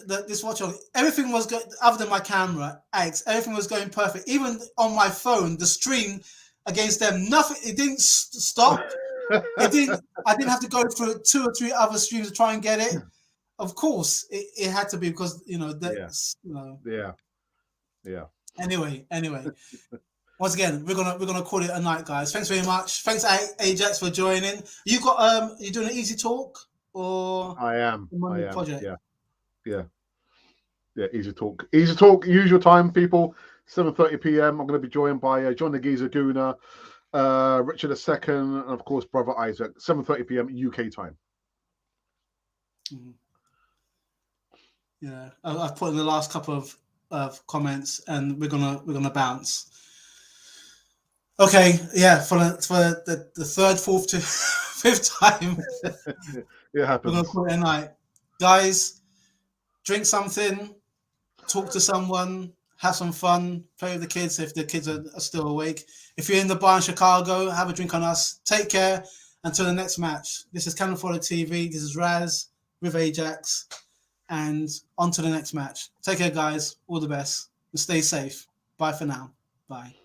watch along, everything was good other than my camera, Alex. Everything was going perfect. Even on my phone, the stream against them, nothing. It didn't stop. I didn't have to go through 2 or 3 other streams to try and get it. Of course, it had to be because Yeah. Anyway, once again, we're gonna call it a night, guys. Thanks very much. Thanks, Ajax, for joining. You you doing an easy talk or? I am. Project? Yeah. Easy talk. Usual time, people. 7:30 p.m. I'm going to be joined by John the Geezer Gooner, Richard II, and of course Brother Isaac. 7:30 p.m. UK time. Yeah, I've put in the last couple of comments, and we're gonna bounce. Okay, yeah, for the third, fourth to fifth time. It happens. We're gonna call it a night, guys. Drink something, talk to someone, have some fun, play with the kids if the kids are still awake. If you're in the bar in Chicago, have a drink on us. Take care until the next match. This is Cannon Fodder TV. This is Raz with Ajax, and on to the next match. Take care, guys. All the best. And stay safe. Bye for now. Bye.